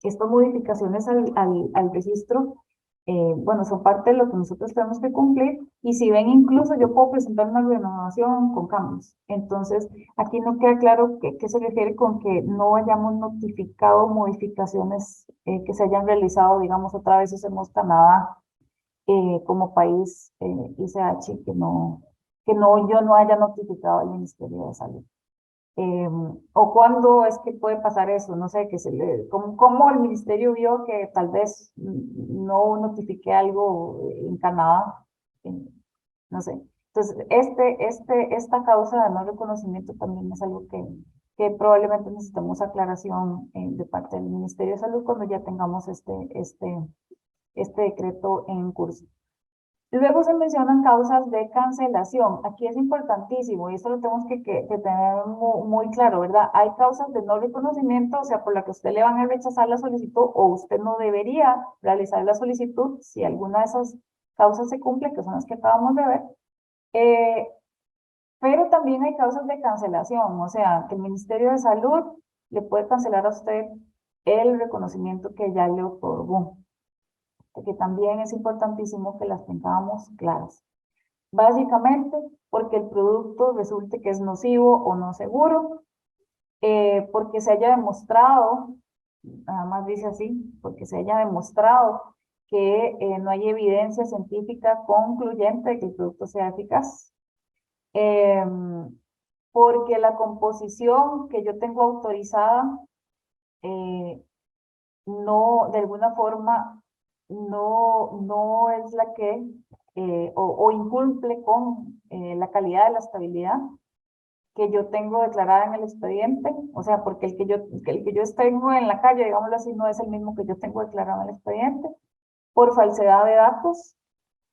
estas modificaciones al registro, bueno, son parte de lo que nosotros tenemos que cumplir, y si ven, incluso yo puedo presentar una renovación con cambios. Entonces, aquí no queda claro qué se refiere con que no hayamos notificado modificaciones que se hayan realizado, digamos, otra vez hacemos Canadá como país ICH yo no haya notificado al Ministerio de Salud. O cuándo es que puede pasar eso, no sé, cómo el ministerio vio que tal vez no notifiqué algo en Canadá, no sé. Entonces, esta causa de no reconocimiento también es algo que probablemente necesitemos aclaración de parte del Ministerio de Salud cuando ya tengamos este decreto en curso. Luego se mencionan causas de cancelación. Aquí es importantísimo y esto lo tenemos que tener muy claro, ¿verdad? Hay causas de no reconocimiento, o sea, por la que usted le van a rechazar la solicitud o usted no debería realizar la solicitud si alguna de esas causas se cumple, que son las que acabamos de ver. Pero también hay causas de cancelación, o sea, que el Ministerio de Salud le puede cancelar a usted el reconocimiento que ya le otorgó, que también es importantísimo que las tengamos claras. Básicamente, porque el producto resulte que es nocivo o no seguro, porque se haya demostrado, nada más dice así, porque se haya demostrado que no hay evidencia científica concluyente de que el producto sea eficaz, porque la composición que yo tengo autorizada no, de alguna forma, no es la que, o incumple con la calidad de la estabilidad que yo tengo declarada en el expediente, o sea, porque el que yo tengo en la calle, digámoslo así, no es el mismo que yo tengo declarado en el expediente, por falsedad de datos,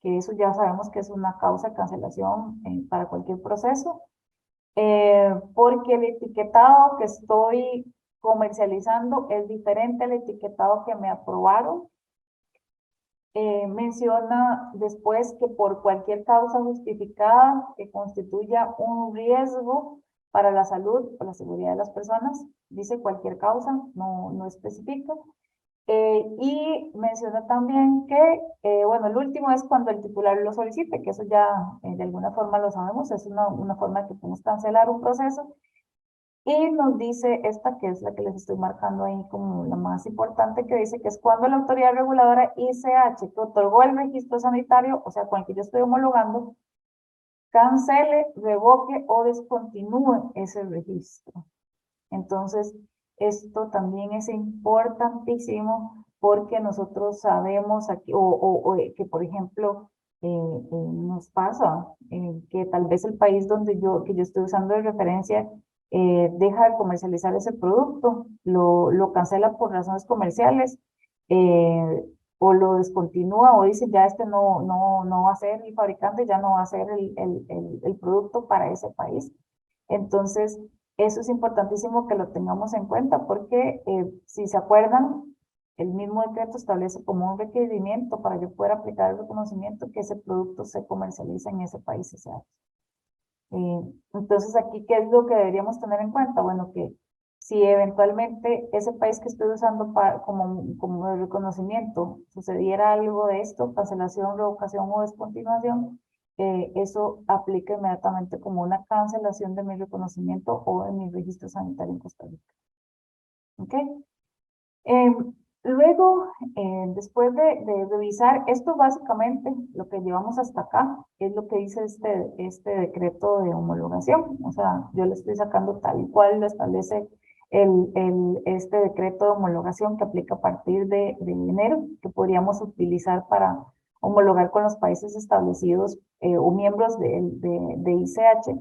que eso ya sabemos que es una causa de cancelación para cualquier proceso, porque el etiquetado que estoy comercializando es diferente al etiquetado que me aprobaron. Menciona después que por cualquier causa justificada que constituya un riesgo para la salud o la seguridad de las personas, dice cualquier causa, no especifica. Y menciona también que, bueno, el último es cuando el titular lo solicite, que eso ya de alguna forma lo sabemos, es una forma que podemos cancelar un proceso. Y nos dice esta, que es la que les estoy marcando ahí como la más importante, que dice que es cuando la autoridad reguladora ICH, que otorgó el registro sanitario, o sea, con el que yo estoy homologando, cancele, revoque o descontinúe ese registro. Entonces, esto también es importantísimo porque nosotros sabemos aquí, que por ejemplo, nos pasa que tal vez el país que yo estoy usando de referencia deja de comercializar ese producto, lo cancela por razones comerciales, o lo descontinúa o dice ya no va a ser el fabricante, ya no va a ser el producto para ese país. Entonces, eso es importantísimo que lo tengamos en cuenta porque si se acuerdan, el mismo decreto establece como un requerimiento para yo poder aplicar el reconocimiento que ese producto se comercializa en ese país. O sea, entonces aquí, ¿qué es lo que deberíamos tener en cuenta? Bueno, que si eventualmente ese país que estoy usando como de reconocimiento sucediera algo de esto, cancelación, revocación o descontinuación, eso aplica inmediatamente como una cancelación de mi reconocimiento o de mi registro sanitario en Costa Rica. ¿Ok? Luego, después de revisar, esto básicamente, lo que llevamos hasta acá, es lo que dice este decreto de homologación. O sea, yo le estoy sacando tal y cual lo establece este decreto de homologación que aplica a partir de enero, que podríamos utilizar para homologar con los países establecidos o miembros de ICH.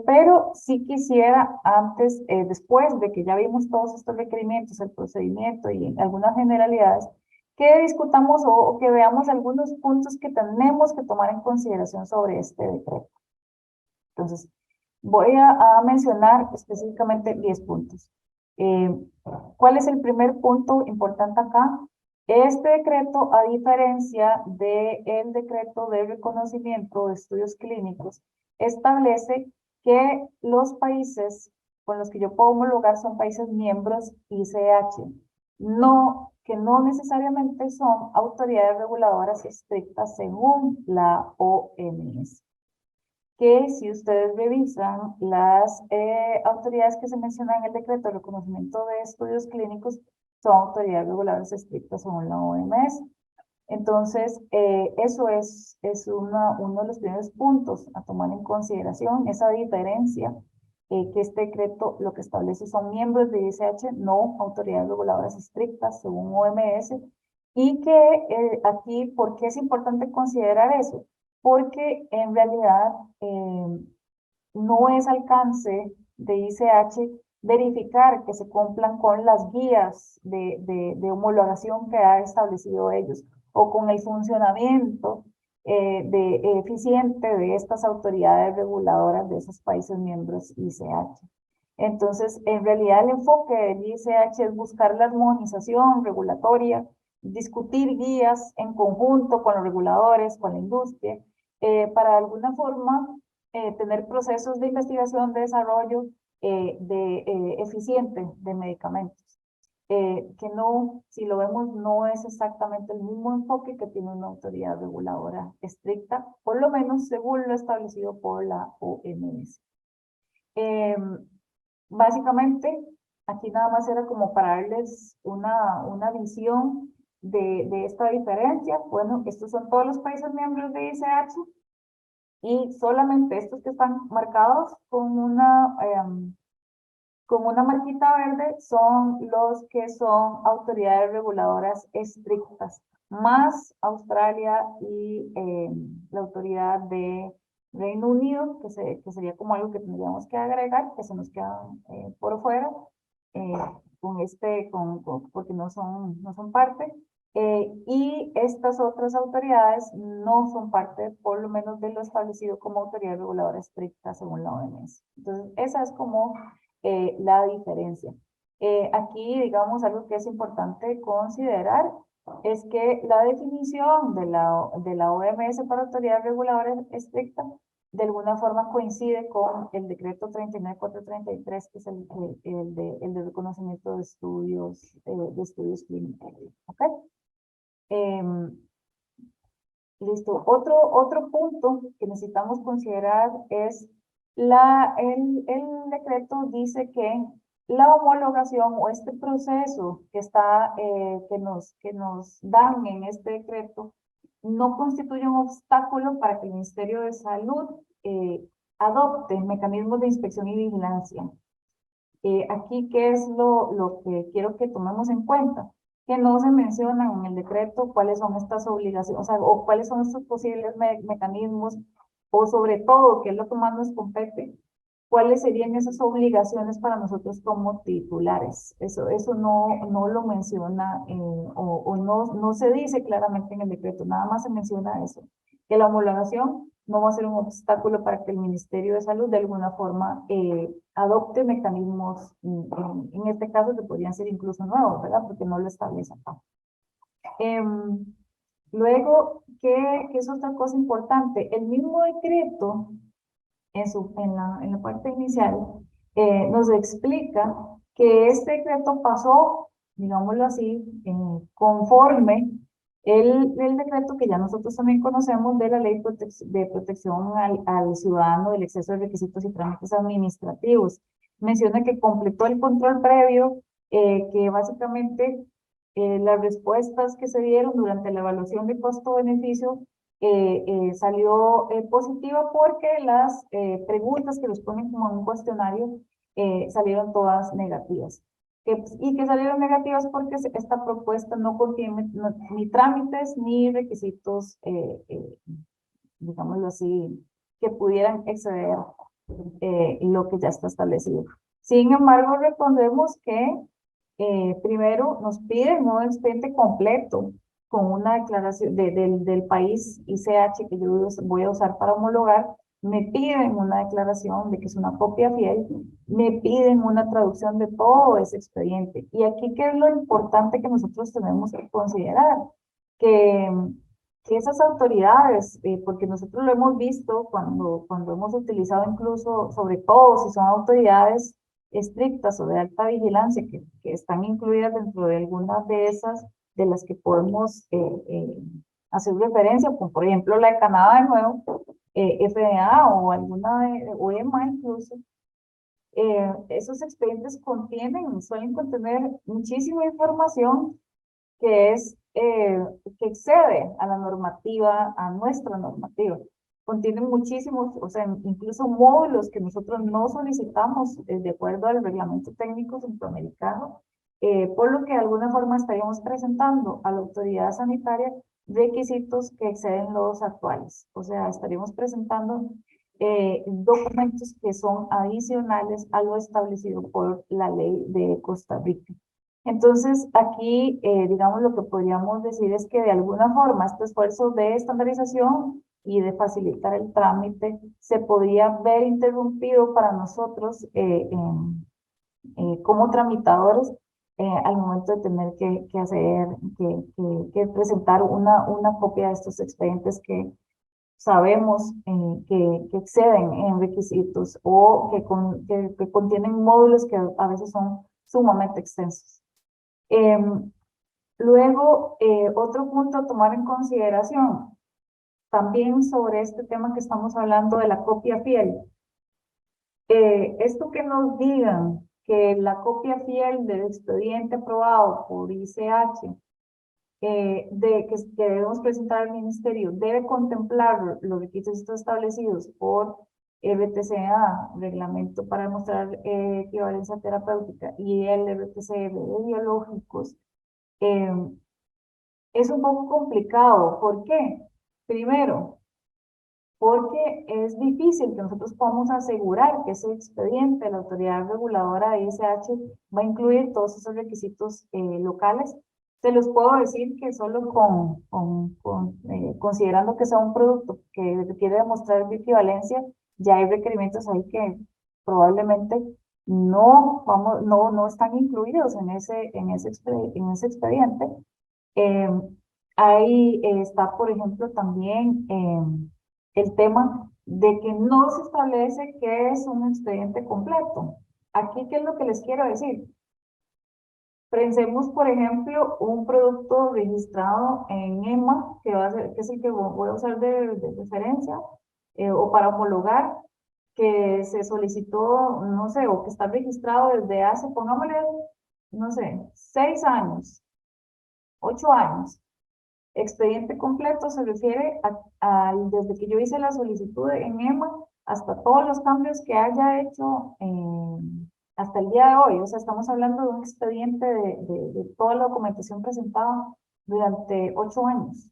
Pero sí quisiera antes, después de que ya vimos todos estos requerimientos, el procedimiento y algunas generalidades, que discutamos o que veamos algunos puntos que tenemos que tomar en consideración sobre este decreto. Entonces, voy a mencionar específicamente 10 puntos. ¿Cuál es el primer punto importante acá? Este decreto, a diferencia del decreto de reconocimiento de estudios clínicos, establece que los países con los que yo puedo homologar son países miembros ICH, que no necesariamente son autoridades reguladoras estrictas según la OMS. Que si ustedes revisan las autoridades que se mencionan en el decreto de reconocimiento de estudios clínicos, son autoridades reguladoras estrictas según la OMS. Entonces, eso es uno de los primeros puntos a tomar en consideración, esa diferencia, que este decreto lo que establece son miembros de ICH, no autoridades reguladoras estrictas según OMS, y que aquí, ¿por qué es importante considerar eso? Porque en realidad no es alcance de ICH verificar que se cumplan con las guías de homologación que ha establecido ellos o con el funcionamiento eficiente de estas autoridades reguladoras de esos países miembros ICH. Entonces, en realidad el enfoque del ICH es buscar la armonización regulatoria, discutir guías en conjunto con los reguladores, con la industria, para de alguna forma tener procesos de investigación, de desarrollo eficiente de medicamentos. Que no, si lo vemos, no es exactamente el mismo enfoque que tiene una autoridad reguladora estricta, por lo menos según lo establecido por la OMS. Básicamente, aquí nada más era como para darles una visión de esta diferencia. Bueno, estos son todos los países miembros de ICH y solamente estos que están marcados con una marquita verde son los que son autoridades reguladoras estrictas, más Australia y la autoridad de Reino Unido, que sería como algo que tendríamos que agregar, que se nos quedan por fuera, porque no son parte. Y estas otras autoridades no son parte, por lo menos, de lo establecido como autoridad reguladora estricta según la OMS. Entonces, esa es como la diferencia. Aquí, digamos, algo que es importante considerar es que la definición de la OMS para autoridad reguladora estricta de alguna forma coincide con el decreto 39433, que es el de reconocimiento de estudios clínicos. ¿Okay? Listo. Otro punto que necesitamos considerar es El decreto dice que la homologación o este proceso que que nos dan en este decreto no constituye un obstáculo para que el Ministerio de Salud adopte mecanismos de inspección y vigilancia. Aquí, ¿qué es lo que quiero que tomemos en cuenta? Que no se mencionan en el decreto cuáles son estas obligaciones, o sea, o cuáles son estos posibles mecanismos, o sobre todo, qué es lo que más nos compete, cuáles serían esas obligaciones para nosotros como titulares. Eso no lo menciona o no se dice claramente en el decreto, nada más se menciona eso, que la homologación no va a ser un obstáculo para que el Ministerio de Salud de alguna forma adopte mecanismos, en este caso que podrían ser incluso nuevos, ¿verdad? Porque no lo establece acá. Luego, ¿qué es otra cosa importante? El mismo decreto, en la parte inicial, nos explica que este decreto pasó, digámoslo así, conforme el decreto que ya nosotros también conocemos de la Ley de Protección al Ciudadano del exceso de requisitos y trámites administrativos. Menciona que completó el control previo, que básicamente las respuestas que se dieron durante la evaluación de costo-beneficio salió positiva porque las preguntas que responden como en un cuestionario salieron todas negativas. Y que salieron negativas porque esta propuesta no contiene ni trámites ni requisitos, digámoslo así, que pudieran exceder lo que ya está establecido. Sin embargo, recordemos que primero nos piden un expediente completo con una declaración del país ICH que yo voy a usar para homologar. Me piden una declaración de que es una copia fiel, me piden una traducción de todo ese expediente. Y aquí, ¿qué es lo importante que nosotros tenemos que considerar? Que, que esas autoridades, porque nosotros lo hemos visto cuando hemos utilizado incluso, sobre todo si son autoridades estrictas o de alta vigilancia, que están incluidas dentro de algunas de esas, de las que podemos hacer referencia, como por ejemplo la de Canadá de nuevo, FDA o alguna o EMA incluso. Esos expedientes suelen contener muchísima información que que excede a la normativa, a nuestra normativa. Contienen muchísimos, o sea, incluso módulos que nosotros no solicitamos de acuerdo al reglamento técnico centroamericano, por lo que de alguna forma estaríamos presentando a la autoridad sanitaria requisitos que exceden los actuales. O sea, estaríamos presentando documentos que son adicionales a lo establecido por la ley de Costa Rica. Entonces, aquí, digamos, lo que podríamos decir es que de alguna forma este esfuerzo de estandarización y de facilitar el trámite se podría ver interrumpido para nosotros como tramitadores al momento de tener que presentar una copia de estos expedientes que sabemos que exceden en requisitos o que contienen módulos que a veces son sumamente extensos. Luego, otro punto a tomar en consideración, también sobre este tema que estamos hablando de la copia fiel. Esto que nos digan que la copia fiel del expediente aprobado por ICH, que debemos presentar al ministerio, debe contemplar los requisitos establecidos por RTCA, Reglamento para demostrar equivalencia terapéutica, y el RTC de biológicos, es un poco complicado. ¿Por qué? Primero, porque es difícil que nosotros podamos asegurar que ese expediente de la autoridad reguladora de ISH va a incluir todos esos requisitos locales. Se los puedo decir que solo considerando que sea un producto que quiere demostrar equivalencia, ya hay requerimientos ahí que probablemente no están incluidos en ese expediente. Ahí está, por ejemplo, también el tema de que no se establece qué es un expediente completo. Aquí, ¿qué es lo que les quiero decir? Pensemos, por ejemplo, un producto registrado en EMA, que es el que voy a usar de referencia, o para homologar, que se solicitó, no sé, o que está registrado desde hace, pongámosle, no sé, 6 años, 8 años. Expediente completo se refiere desde que yo hice la solicitud en EMA hasta todos los cambios que haya hecho hasta el día de hoy. O sea, estamos hablando de un expediente de toda la documentación presentada durante 8 años.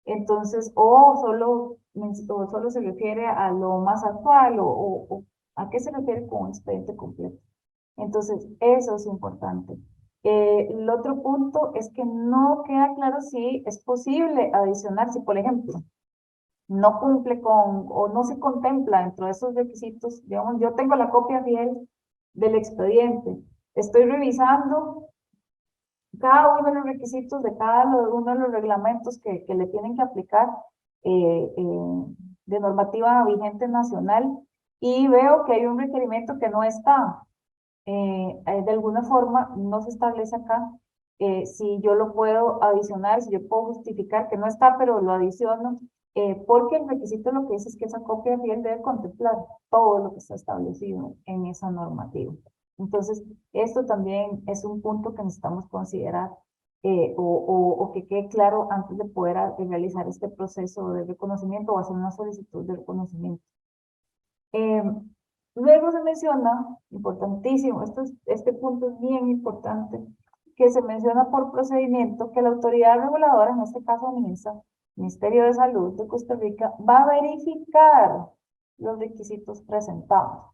Entonces, o solo se refiere a lo más actual o a qué se refiere con un expediente completo. Entonces, eso es importante. El otro punto es que no queda claro si es posible adicionar, si por ejemplo no cumple con o no se contempla dentro de esos requisitos, digamos, yo tengo la copia fiel del expediente, estoy revisando cada uno de los requisitos de cada uno de los reglamentos que le tienen que aplicar de normativa vigente nacional y veo que hay un requerimiento que no está. De alguna forma no se establece acá si yo lo puedo adicionar, si yo puedo justificar que no está, pero lo adiciono, porque el requisito lo que dice es que esa copia fiel debe contemplar todo lo que está establecido en esa normativa. Entonces, esto también es un punto que necesitamos considerar o que quede claro antes de poder realizar este proceso de reconocimiento o hacer una solicitud de reconocimiento. Luego se menciona, importantísimo, este punto es bien importante, que se menciona por procedimiento que la autoridad reguladora, en este caso MINSA, Ministerio de Salud de Costa Rica, va a verificar los requisitos presentados.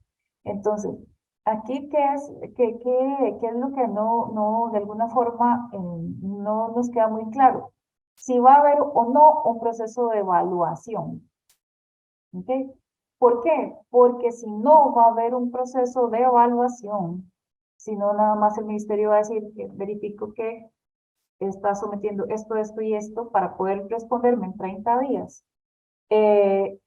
Entonces, aquí, ¿qué es lo que de alguna forma, no nos queda muy claro? Si va a haber o no un proceso de evaluación. ¿Ok? ¿Por qué? Porque si no va a haber un proceso de evaluación, si no nada más el ministerio va a decir, verifico que está sometiendo esto y esto para poder responderme en 30 días. De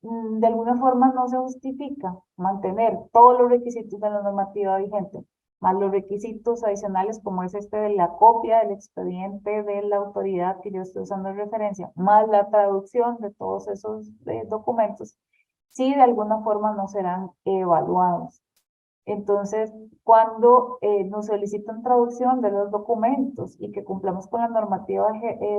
alguna forma no se justifica mantener todos los requisitos de la normativa vigente, más los requisitos adicionales como es este de la copia del expediente de la autoridad que yo estoy usando de referencia, más la traducción de todos esos documentos, si de alguna forma no serán evaluados. Entonces, cuando nos solicitan traducción de los documentos y que cumplamos con la normativa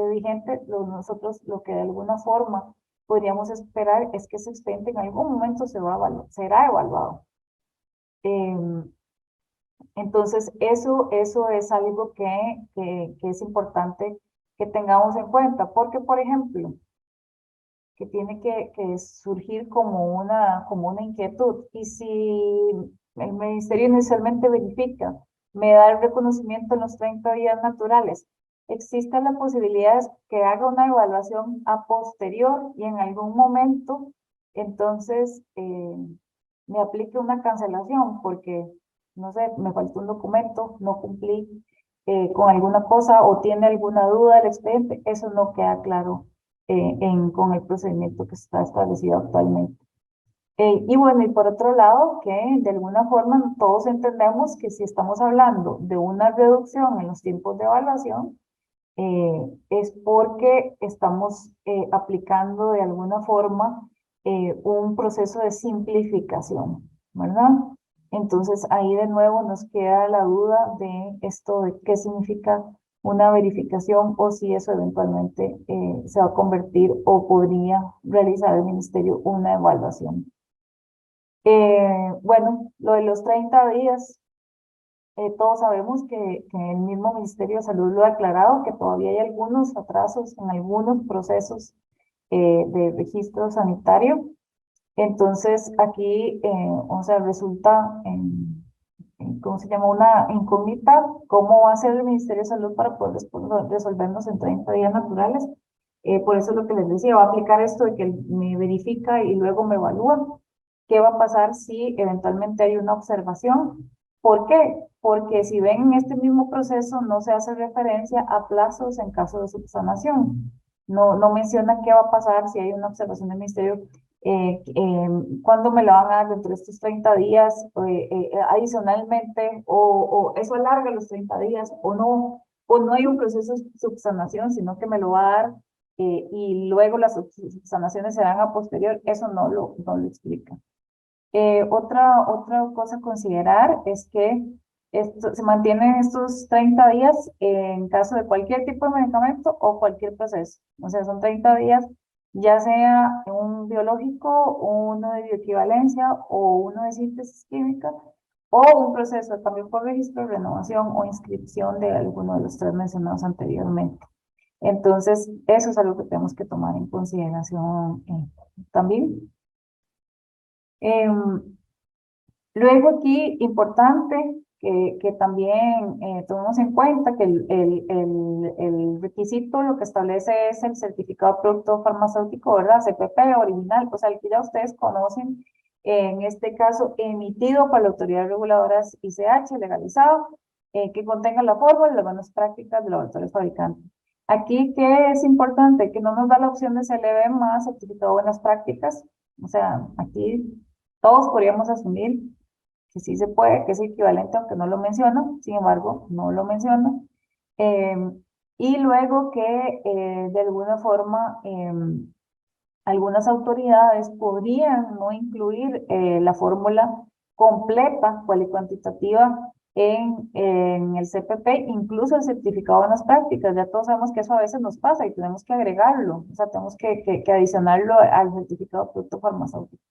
vigente, nosotros lo que de alguna forma podríamos esperar es que ese expediente en algún momento será evaluado. Entonces, eso es algo que es importante que tengamos en cuenta, porque, por ejemplo, que tiene que surgir como una inquietud. Y si el ministerio inicialmente verifica, me da el reconocimiento en los 30 días naturales, existe la posibilidad de que haga una evaluación a posterior y en algún momento, entonces, me aplique una cancelación porque, no sé, me faltó un documento, no cumplí con alguna cosa o tiene alguna duda del expediente, eso no queda claro con el procedimiento que está establecido actualmente. Y bueno, y por otro lado, que de alguna forma todos entendemos que si estamos hablando de una reducción en los tiempos de evaluación, es porque estamos aplicando de alguna forma un proceso de simplificación, ¿verdad? Entonces ahí de nuevo nos queda la duda de esto de qué significa una verificación o si eso eventualmente se va a convertir o podría realizar el ministerio una evaluación. Bueno, lo de los 30 días, todos sabemos que el mismo Ministerio de Salud lo ha aclarado, que todavía hay algunos atrasos en algunos procesos de registro sanitario. Entonces, aquí, o sea, resulta, ¿cómo se llama? Una incógnita, ¿cómo va a ser el Ministerio de Salud para poder resolvernos en 30 días naturales? Por eso es lo que les decía, va a aplicar esto de que me verifica y luego me evalúa. ¿Qué va a pasar si eventualmente hay una observación? ¿Por qué? Porque si ven en este mismo proceso no se hace referencia a plazos en caso de subsanación. No menciona qué va a pasar si hay una observación del ministerio, cuándo me la van a dar dentro de estos 30 días, adicionalmente, o eso alarga los 30 días, o no hay un proceso de subsanación, sino que me lo va a dar y luego las subsanaciones se dan a posterior. Eso no lo explica. Otra cosa a considerar es que se mantienen estos 30 días en caso de cualquier tipo de medicamento o cualquier proceso. O sea, son 30 días, ya sea un biológico, uno de bioequivalencia o uno de síntesis química, o un proceso de cambio por registro, renovación o inscripción de alguno de los tres mencionados anteriormente. Entonces, eso es algo que tenemos que tomar en consideración también. Em, Luego aquí, importante que también tomemos en cuenta que el requisito lo que establece es el certificado de producto farmacéutico, ¿verdad? CPP original, o sea, el que ya ustedes conocen, en este caso emitido por la autoridad reguladora ICH, legalizado, que contenga la fórmula y las buenas prácticas de laboratorios fabricantes. Aquí, ¿qué es importante? Que no nos da la opción de CLB más certificado de buenas prácticas. O sea, aquí todos podríamos asumir que sí se puede, que es equivalente, aunque no lo menciona, sin embargo, no lo menciona. Y luego que de alguna forma algunas autoridades podrían no incluir la fórmula completa, cual y cuantitativa, en el CPP, incluso el certificado de buenas prácticas. Ya todos sabemos que eso a veces nos pasa y tenemos que agregarlo, o sea, tenemos que adicionarlo al certificado de producto farmacéutico.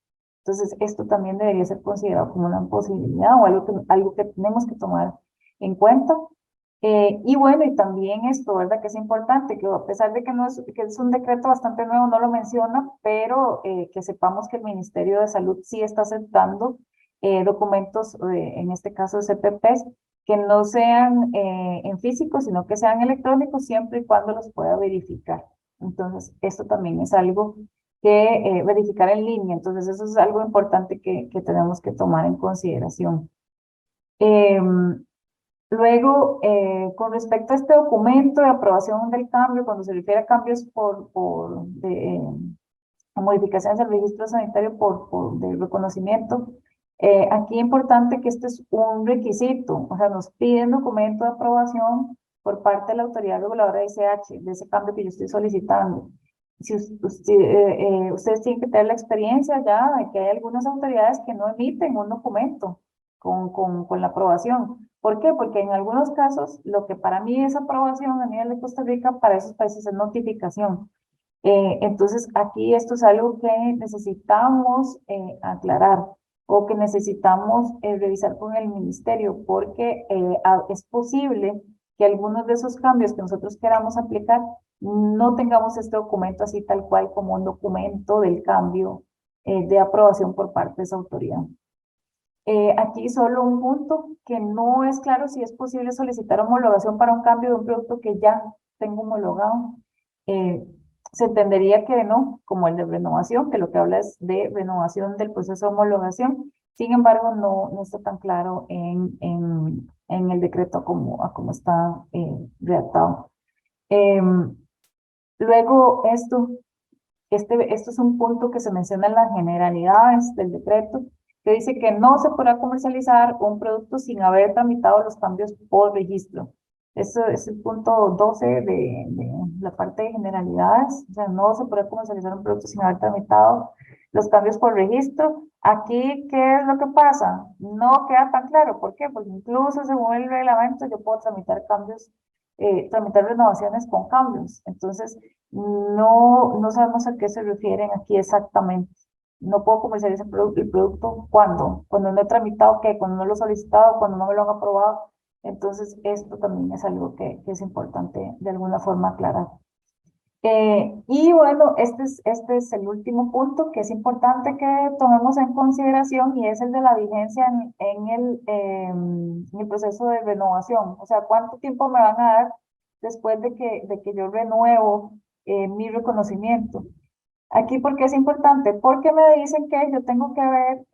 Entonces, esto también debería ser considerado como una posibilidad o algo que tenemos que tomar en cuenta. Y bueno, y también esto, ¿verdad? Que es importante, que a pesar de que, no es, que es un decreto bastante nuevo, no lo menciona, pero que sepamos que el Ministerio de Salud sí está aceptando documentos, en este caso CPPs, que no sean en físico, sino que sean electrónicos, siempre y cuando los pueda verificar. Entonces, esto también es algo que verificar en línea. Entonces, eso es algo importante que tenemos que tomar en consideración. Luego, con respecto a este documento de aprobación del cambio, cuando se refiere a cambios a modificaciones del registro sanitario de reconocimiento, aquí es importante que este es un requisito, o sea, nos piden documento de aprobación por parte de la autoridad reguladora de ICH, de ese cambio que yo estoy solicitando. Si ustedes tienen que tener la experiencia ya de que hay algunas autoridades que no emiten un documento con la aprobación. ¿Por qué? Porque en algunos casos, lo que para mí es aprobación a nivel de Costa Rica, para esos países es notificación. Entonces, aquí esto es algo que necesitamos aclarar o que necesitamos revisar con el ministerio, porque es posible que algunos de esos cambios que nosotros queramos aplicar no tengamos este documento así tal cual como un documento del cambio de aprobación por parte de esa autoridad. Aquí solo un punto que no es claro si es posible solicitar homologación para un cambio de un producto que ya tengo homologado. Se entendería que no, como el de renovación, que lo que habla es de renovación del proceso de homologación. Sin embargo, no está tan claro en el decreto como está redactado. Luego, esto es un punto que se menciona en las generalidades del decreto, que dice que no se podrá comercializar un producto sin haber tramitado los cambios por registro. Eso es el punto 12 de la parte de generalidades. O sea, no se podrá comercializar un producto sin haber tramitado los cambios por registro. Aquí, ¿qué es lo que pasa? No queda tan claro. ¿Por qué? Porque incluso según el reglamento yo puedo tramitar cambios, tramitar renovaciones con cambios. Entonces, no sabemos a qué se refieren aquí exactamente. No puedo comercializar el producto cuando no he tramitado, ¿qué? Cuando no lo he solicitado, cuando no me lo han aprobado. Entonces, esto también es algo que es importante de alguna forma aclarar. Y bueno, este es el último punto que es importante que tomemos en consideración y es el de la vigencia en el proceso de renovación. O sea, ¿cuánto tiempo me van a dar después de que yo renuevo mi reconocimiento? Aquí, ¿por qué es importante? Porque me dicen que yo tengo que ver,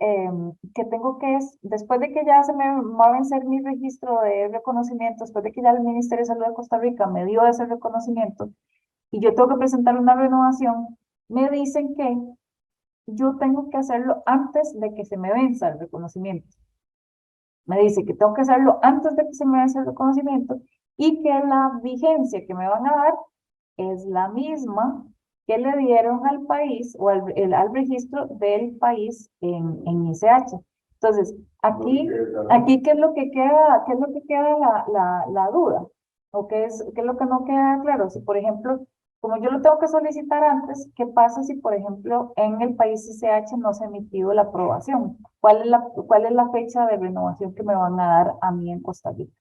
después de que ya se me va a vencer mi registro de reconocimiento, después de que ya el Ministerio de Salud de Costa Rica me dio ese reconocimiento y yo tengo que presentar una renovación, me dicen que yo tengo que hacerlo antes de que se me venza el reconocimiento. Me dice que tengo que hacerlo antes de que se me vence el reconocimiento y que la vigencia que me van a dar es la misma que le dieron al país o al registro del país en ICH. Entonces, aquí ¿qué es lo que queda, la duda? ¿O qué es lo que no queda claro? Si, por ejemplo, como yo lo tengo que solicitar antes, ¿qué pasa si, por ejemplo, en el país ICH no se ha emitido la aprobación? ¿Cuál es la fecha de renovación que me van a dar a mí en Costa Rica?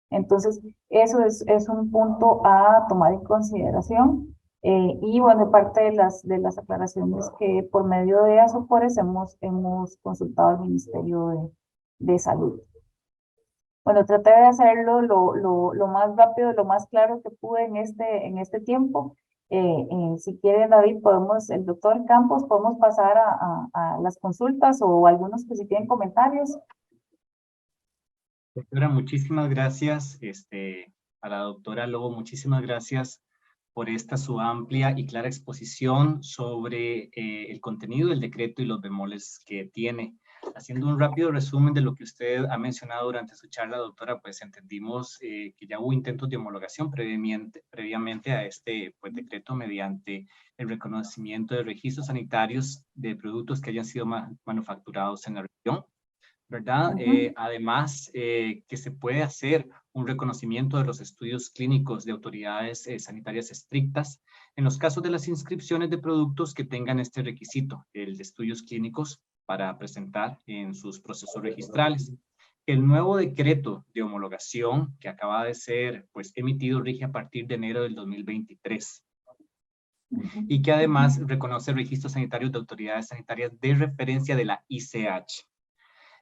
Entonces, eso es un punto a tomar en consideración. Y bueno, parte de las aclaraciones que por medio de ASOPORES hemos consultado al Ministerio de Salud. Bueno, traté de hacerlo lo más rápido, lo más claro que pude en este tiempo. Si quiere, David, el doctor Campos, podemos pasar a las consultas o algunos que si tienen comentarios. Doctora, muchísimas gracias. A la doctora Lobo, muchísimas gracias por esta su amplia y clara exposición sobre el contenido del decreto y los bemoles que tiene. Haciendo un rápido resumen de lo que usted ha mencionado durante su charla, doctora, pues entendimos que ya hubo intentos de homologación previamente a este decreto mediante el reconocimiento de registros sanitarios de productos que hayan sido manufacturados en la región, ¿verdad? Además, que se puede hacer un reconocimiento de los estudios clínicos de autoridades sanitarias estrictas en los casos de las inscripciones de productos que tengan este requisito, el de estudios clínicos para presentar en sus procesos registrales. El nuevo decreto de homologación que acaba de ser emitido rige a partir de enero del 2023 y que además reconoce registros sanitarios de autoridades sanitarias de referencia de la ICH.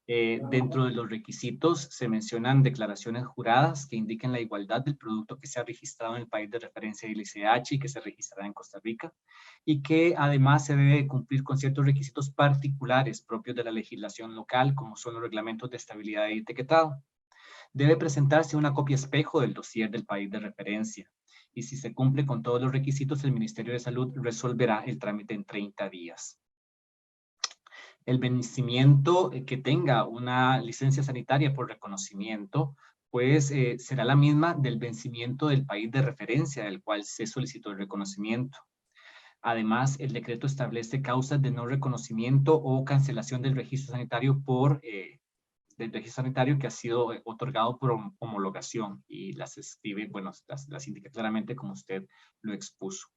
Dentro de los requisitos se mencionan declaraciones juradas que indiquen la igualdad del producto que se ha registrado en el país de referencia del ICH y que se registrará en Costa Rica, y que además se debe cumplir con ciertos requisitos particulares propios de la legislación local, como son los reglamentos de estabilidad y etiquetado. Debe presentarse una copia espejo del dossier del país de referencia, y si se cumple con todos los requisitos, el Ministerio de Salud resolverá el trámite en 30 días. El vencimiento que tenga una licencia sanitaria por reconocimiento, pues será la misma del vencimiento del país de referencia del cual se solicitó el reconocimiento. Además, el decreto establece causas de no reconocimiento o cancelación del registro sanitario que ha sido otorgado por homologación, y las escribe, bueno, las indica claramente como usted lo expuso.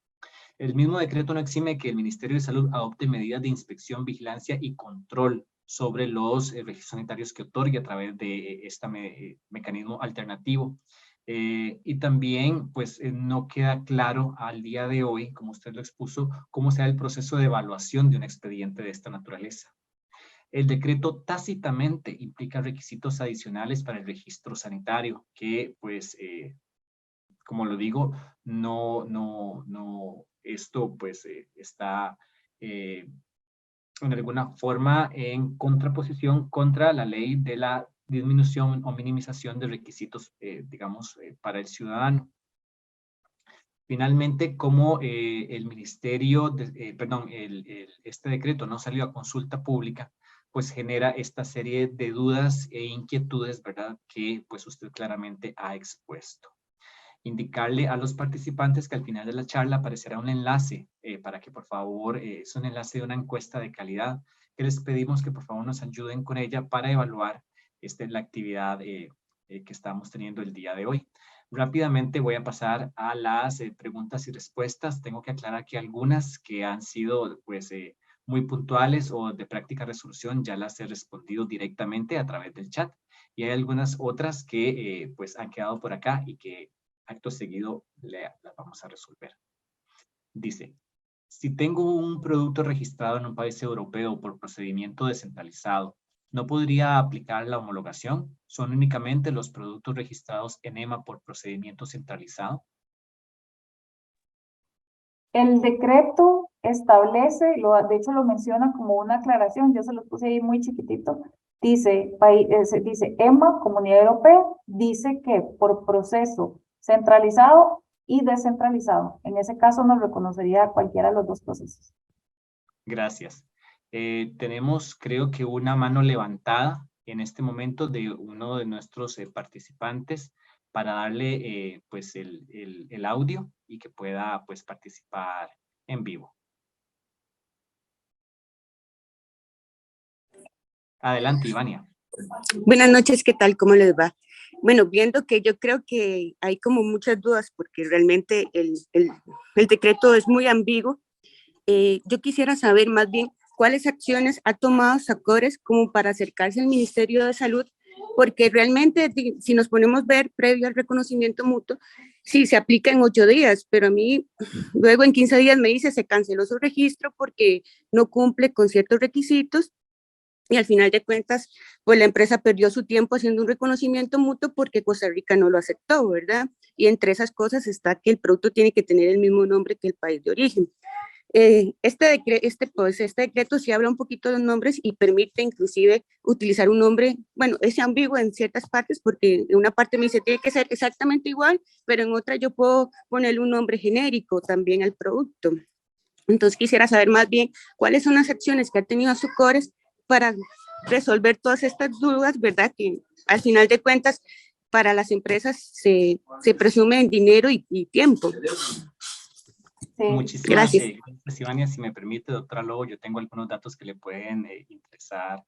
El mismo decreto no exime que el Ministerio de Salud adopte medidas de inspección, vigilancia y control sobre los registros sanitarios que otorgue a través de este mecanismo alternativo. Y también, pues, no queda claro al día de hoy, como usted lo expuso, cómo será el proceso de evaluación de un expediente de esta naturaleza. El decreto tácitamente implica requisitos adicionales para el registro sanitario que, pues, como lo digo, esto pues está en alguna forma en contraposición contra la ley de la disminución o minimización de requisitos, para el ciudadano. Finalmente, como el ministerio, este decreto no salió a consulta pública, pues genera esta serie de dudas e inquietudes, ¿verdad?, que pues usted claramente ha expuesto. Indicarle a los participantes que al final de la charla aparecerá un enlace para que por favor, es un enlace de una encuesta de calidad que les pedimos que por favor nos ayuden con ella para evaluar la actividad que estamos teniendo el día de hoy. Rápidamente voy a pasar a las preguntas y respuestas. Tengo que aclarar que algunas que han sido pues muy puntuales o de práctica resolución ya las he respondido directamente a través del chat, y hay algunas otras que pues han quedado por acá y que acto seguido las vamos a resolver. Dice, si tengo un producto registrado en un país europeo por procedimiento descentralizado, ¿no podría aplicar la homologación? ¿Son únicamente los productos registrados en EMA por procedimiento centralizado? El decreto establece, de hecho lo menciona como una aclaración, yo se lo puse ahí muy chiquitito, dice EMA, Comunidad Europea, dice que por proceso centralizado y descentralizado. En ese caso nos reconocería cualquiera de los dos procesos. Gracias. Tenemos, creo que, una mano levantada en este momento de uno de nuestros participantes para darle pues el audio y que pueda pues participar en vivo. Adelante, Ivania. Buenas noches, ¿qué tal? ¿Cómo les va? Bueno, viendo que yo creo que hay como muchas dudas porque realmente el decreto es muy ambiguo, yo quisiera saber más bien cuáles acciones ha tomado SACORES como para acercarse al Ministerio de Salud, porque realmente si nos ponemos a ver previo al reconocimiento mutuo, sí se aplica en 8 días, pero a mí luego en 15 días me dice se canceló su registro porque no cumple con ciertos requisitos. Y al final de cuentas, pues la empresa perdió su tiempo haciendo un reconocimiento mutuo porque Costa Rica no lo aceptó, ¿verdad? Y entre esas cosas está que el producto tiene que tener el mismo nombre que el país de origen. Este decreto sí habla un poquito de los nombres y permite inclusive utilizar un nombre, bueno, es ambiguo en ciertas partes porque en una parte me dice tiene que ser exactamente igual, pero en otra yo puedo ponerle un nombre genérico también al producto. Entonces quisiera saber más bien cuáles son las acciones que ha tenido SACORES para resolver todas estas dudas, ¿verdad? Que al final de cuentas para las empresas se presume en dinero y tiempo. Sí. Muchísimas gracias, Ivania. Si me permite, doctora Lobo, yo tengo algunos datos que le pueden interesar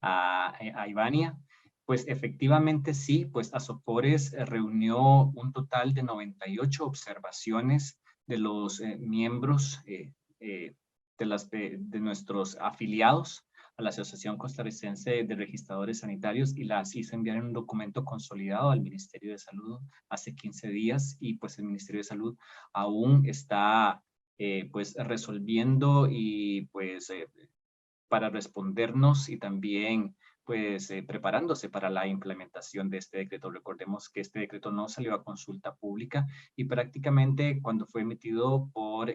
a Ivania. Pues efectivamente sí, pues ASOCORES reunió un total de 98 observaciones de los miembros de nuestros afiliados a la Asociación Costarricense de Registradores Sanitarios y las hizo enviar en un documento consolidado al Ministerio de Salud hace 15 días y pues el Ministerio de Salud aún está pues resolviendo y pues para respondernos y también pues preparándose para la implementación de este decreto. Recordemos que este decreto no salió a consulta pública y prácticamente cuando fue emitido por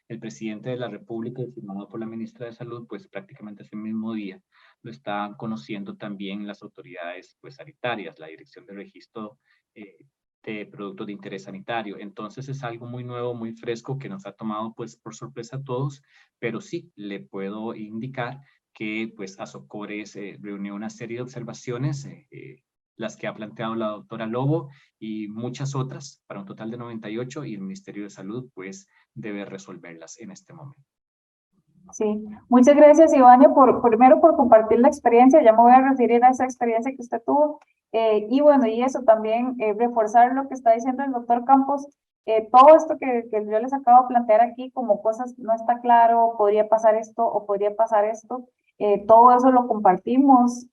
el presidente de la República y firmado por la ministra de Salud, pues prácticamente ese mismo día lo están conociendo también las autoridades pues sanitarias, la Dirección de Registro de Productos de Interés Sanitario. Entonces es algo muy nuevo, muy fresco que nos ha tomado pues por sorpresa a todos, pero sí le puedo indicar que pues ASOCORES reunió una serie de observaciones, las que ha planteado la doctora Lobo y muchas otras, para un total de 98, y el Ministerio de Salud pues debe resolverlas en este momento. Sí, muchas gracias, Ivania, primero por compartir la experiencia. Ya me voy a referir a esa experiencia que usted tuvo. Y bueno, y eso también, reforzar lo que está diciendo el doctor Campos. Todo esto que yo les acabo de plantear aquí como cosas no está claro, podría pasar esto o podría pasar esto. Todo eso lo compartimos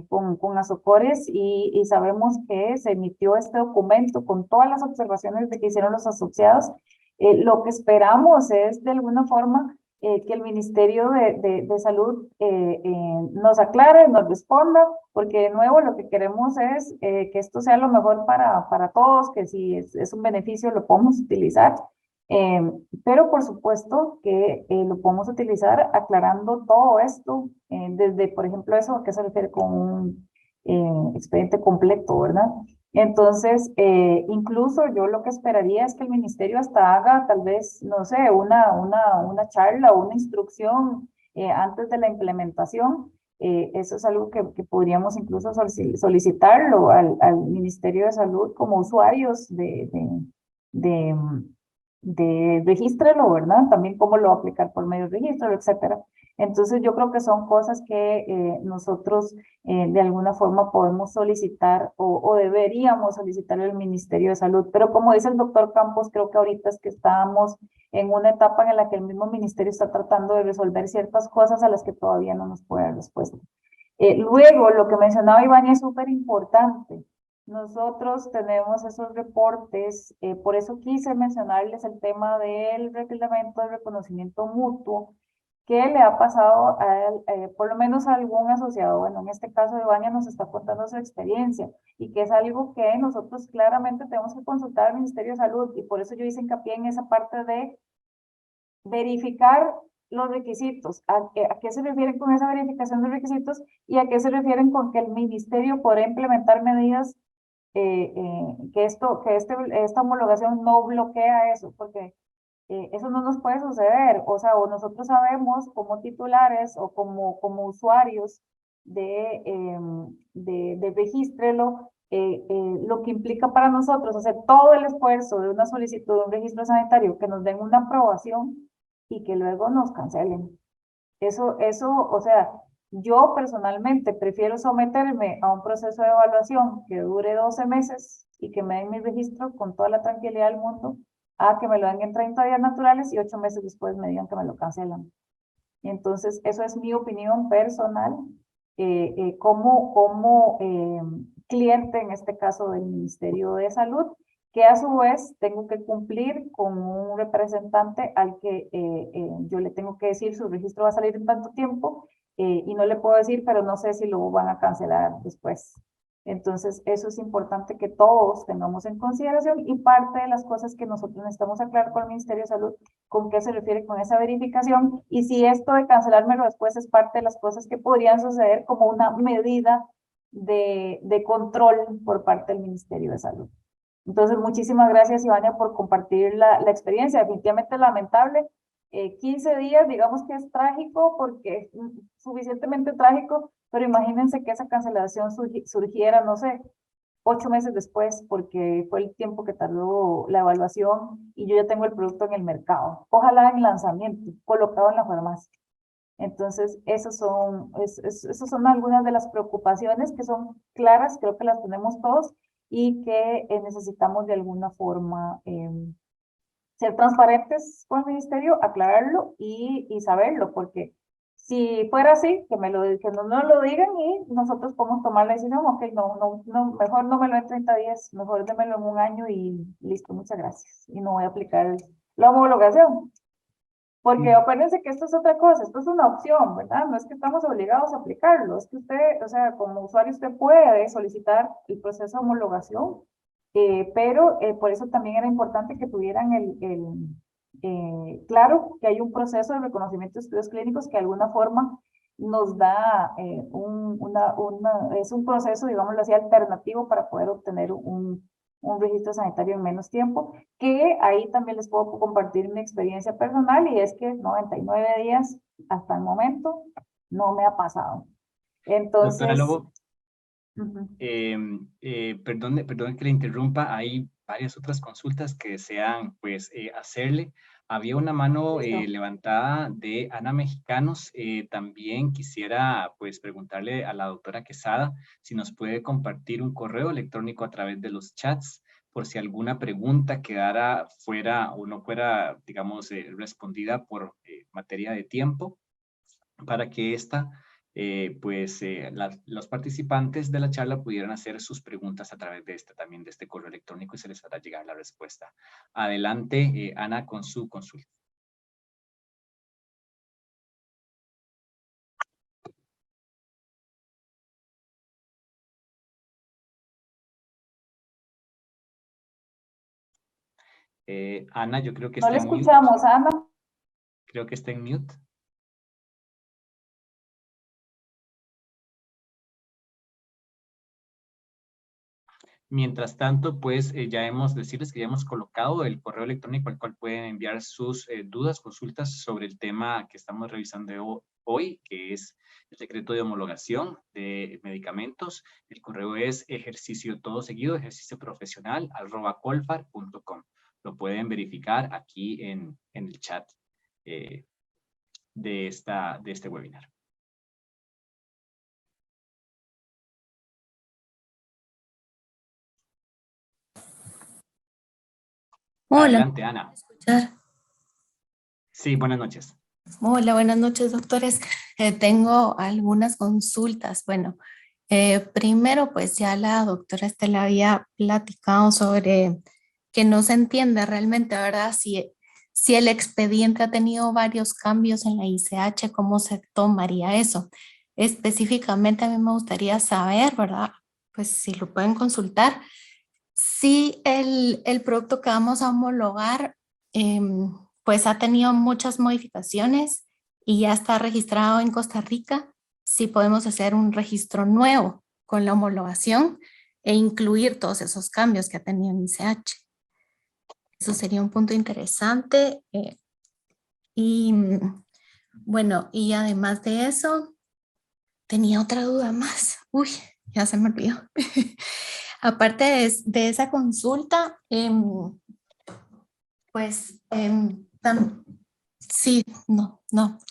con ASOCORES y sabemos que se emitió este documento con todas las observaciones de que hicieron los asociados. Lo que esperamos es de alguna forma que el Ministerio de Salud nos aclare, nos responda, porque de nuevo lo que queremos es que esto sea lo mejor para todos, que si es un beneficio lo podemos utilizar, pero por supuesto que lo podemos utilizar aclarando todo esto, desde, por ejemplo, eso a qué se refiere con un expediente completo, ¿verdad? Entonces, incluso yo lo que esperaría es que el ministerio hasta haga tal vez, no sé, una charla o una instrucción antes de la implementación. Eso es algo que podríamos incluso solicitarlo al Ministerio de Salud como usuarios de, regístrelo, ¿verdad? También cómo lo va a aplicar por medio de registro, etcétera. Entonces yo creo que son cosas que nosotros de alguna forma podemos solicitar o deberíamos solicitar al Ministerio de Salud. Pero como dice el doctor Campos, creo que ahorita es que estamos en una etapa en la que el mismo ministerio está tratando de resolver ciertas cosas a las que todavía no nos puede dar respuesta. Luego, lo que mencionaba Iván es súper importante. Nosotros tenemos esos reportes, por eso quise mencionarles el tema del reglamento de reconocimiento mutuo, que le ha pasado por lo menos a algún asociado. Bueno, en este caso Ivania nos está contando su experiencia y que es algo que nosotros claramente tenemos que consultar al Ministerio de Salud y por eso yo hice hincapié en esa parte de verificar los requisitos. ¿A qué se refieren con esa verificación de requisitos y a qué se refieren con que el ministerio podrá implementar medidas que esta homologación no bloquea eso? Porque eso no nos puede suceder, o sea, o nosotros sabemos como titulares o como usuarios de Regístrelo, lo que implica para nosotros hacer todo el esfuerzo de una solicitud de un registro sanitario, que nos den una aprobación y que luego nos cancelen. Eso, o sea, yo personalmente prefiero someterme a un proceso de evaluación que dure 12 meses y que me den mi registro con toda la tranquilidad del mundo, a que me lo den en 30 días naturales y 8 meses después me digan que me lo cancelan. Entonces, eso es mi opinión personal, como cliente, en este caso del Ministerio de Salud, que a su vez tengo que cumplir con un representante al que yo le tengo que decir su registro va a salir en tanto tiempo, y no le puedo decir, pero no sé si lo van a cancelar después. Entonces, eso es importante que todos tengamos en consideración, y parte de las cosas que nosotros necesitamos aclarar con el Ministerio de Salud, con qué se refiere con esa verificación, y si esto de cancelármelo después es parte de las cosas que podrían suceder como una medida de control por parte del Ministerio de Salud. Entonces, muchísimas gracias, Ivania, por compartir la experiencia. Definitivamente lamentable. 15 días, digamos que es trágico, porque es suficientemente trágico, pero imagínense que esa cancelación surgiera, no sé, 8 meses después, porque fue el tiempo que tardó la evaluación y yo ya tengo el producto en el mercado. Ojalá en lanzamiento, colocado en la farmacia. Entonces, esas son algunas de las preocupaciones que son claras, creo que las tenemos todos, y que necesitamos de alguna forma ser transparentes con el ministerio, aclararlo y saberlo, porque si fuera así, que no lo digan y nosotros podemos tomar la decisión, ok, no, mejor no me lo en 30 días, mejor démelo en un año y listo, muchas gracias. Y no voy a aplicar la homologación. Porque acuérdense que esto es otra cosa, esto es una opción, ¿verdad? No es que estamos obligados a aplicarlo, es que usted, o sea, como usuario usted puede solicitar el proceso de homologación, pero por eso también era importante que tuvieran claro que hay un proceso de reconocimiento de estudios clínicos que de alguna forma nos da es un proceso, digámoslo así, alternativo para poder obtener un registro sanitario en menos tiempo, que ahí también les puedo compartir mi experiencia personal, y es que 99 días hasta el momento no me ha pasado. Entonces... Doctora Lobo, Uh-huh. perdón que le interrumpa, hay varias otras consultas que desean pues hacerle. Había una mano levantada de Ana Mexicanos. También quisiera pues preguntarle a la doctora Quesada si nos puede compartir un correo electrónico a través de los chats, por si alguna pregunta quedara fuera o no fuera, digamos, respondida por materia de tiempo, para que los participantes de la charla pudieran hacer sus preguntas a través de también de este correo electrónico, y se les hará llegar la respuesta. Adelante, Ana, con su consulta. Ana, yo creo que no está le en mute. escuchamos, Ana. Creo que está en mute. Mientras tanto, pues decirles que ya hemos colocado el correo electrónico al cual pueden enviar sus dudas, consultas sobre el tema que estamos revisando hoy, que es el decreto de homologación de medicamentos. El correo es ejercicio@colfar.com. Lo pueden verificar aquí en el chat de este webinar. Hola, Adelante, Ana. escuchar. Sí, buenas noches. Hola, buenas noches, doctores. Tengo algunas consultas. Bueno, primero, pues ya la doctora Estela había platicado sobre que no se entiende realmente, ¿verdad? Si el expediente ha tenido varios cambios en la ICH, ¿cómo se tomaría eso? Específicamente a mí me gustaría saber, ¿verdad? Pues si lo pueden consultar, si el producto que vamos a homologar pues ha tenido muchas modificaciones y ya está registrado en Costa Rica, si podemos hacer un registro nuevo con la homologación e incluir todos esos cambios que ha tenido en ICH. Eso sería un punto interesante. Y bueno, y además de eso, tenía otra duda más. Uy, ya se me olvidó. Aparte de esa consulta, pues sí,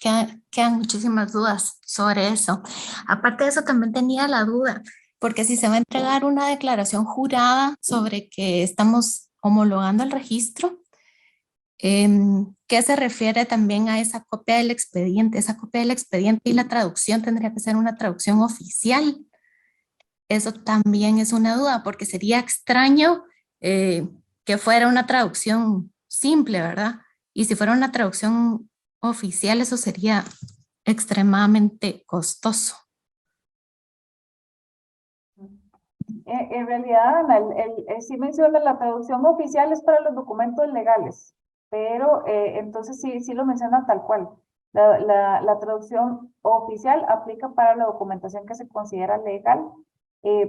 quedan muchísimas dudas sobre eso. Aparte de eso, también tenía la duda, porque si se va a entregar una declaración jurada sobre que estamos homologando el registro, ¿qué se refiere también a esa copia del expediente? Esa copia del expediente y la traducción tendría que ser una traducción oficial. Eso también es una duda, porque sería extraño que fuera una traducción simple, ¿verdad? Y si fuera una traducción oficial, eso sería extremadamente costoso. En realidad, Ana, sí menciona la traducción oficial es para los documentos legales, pero entonces sí lo menciona tal cual. La traducción oficial aplica para la documentación que se considera legal,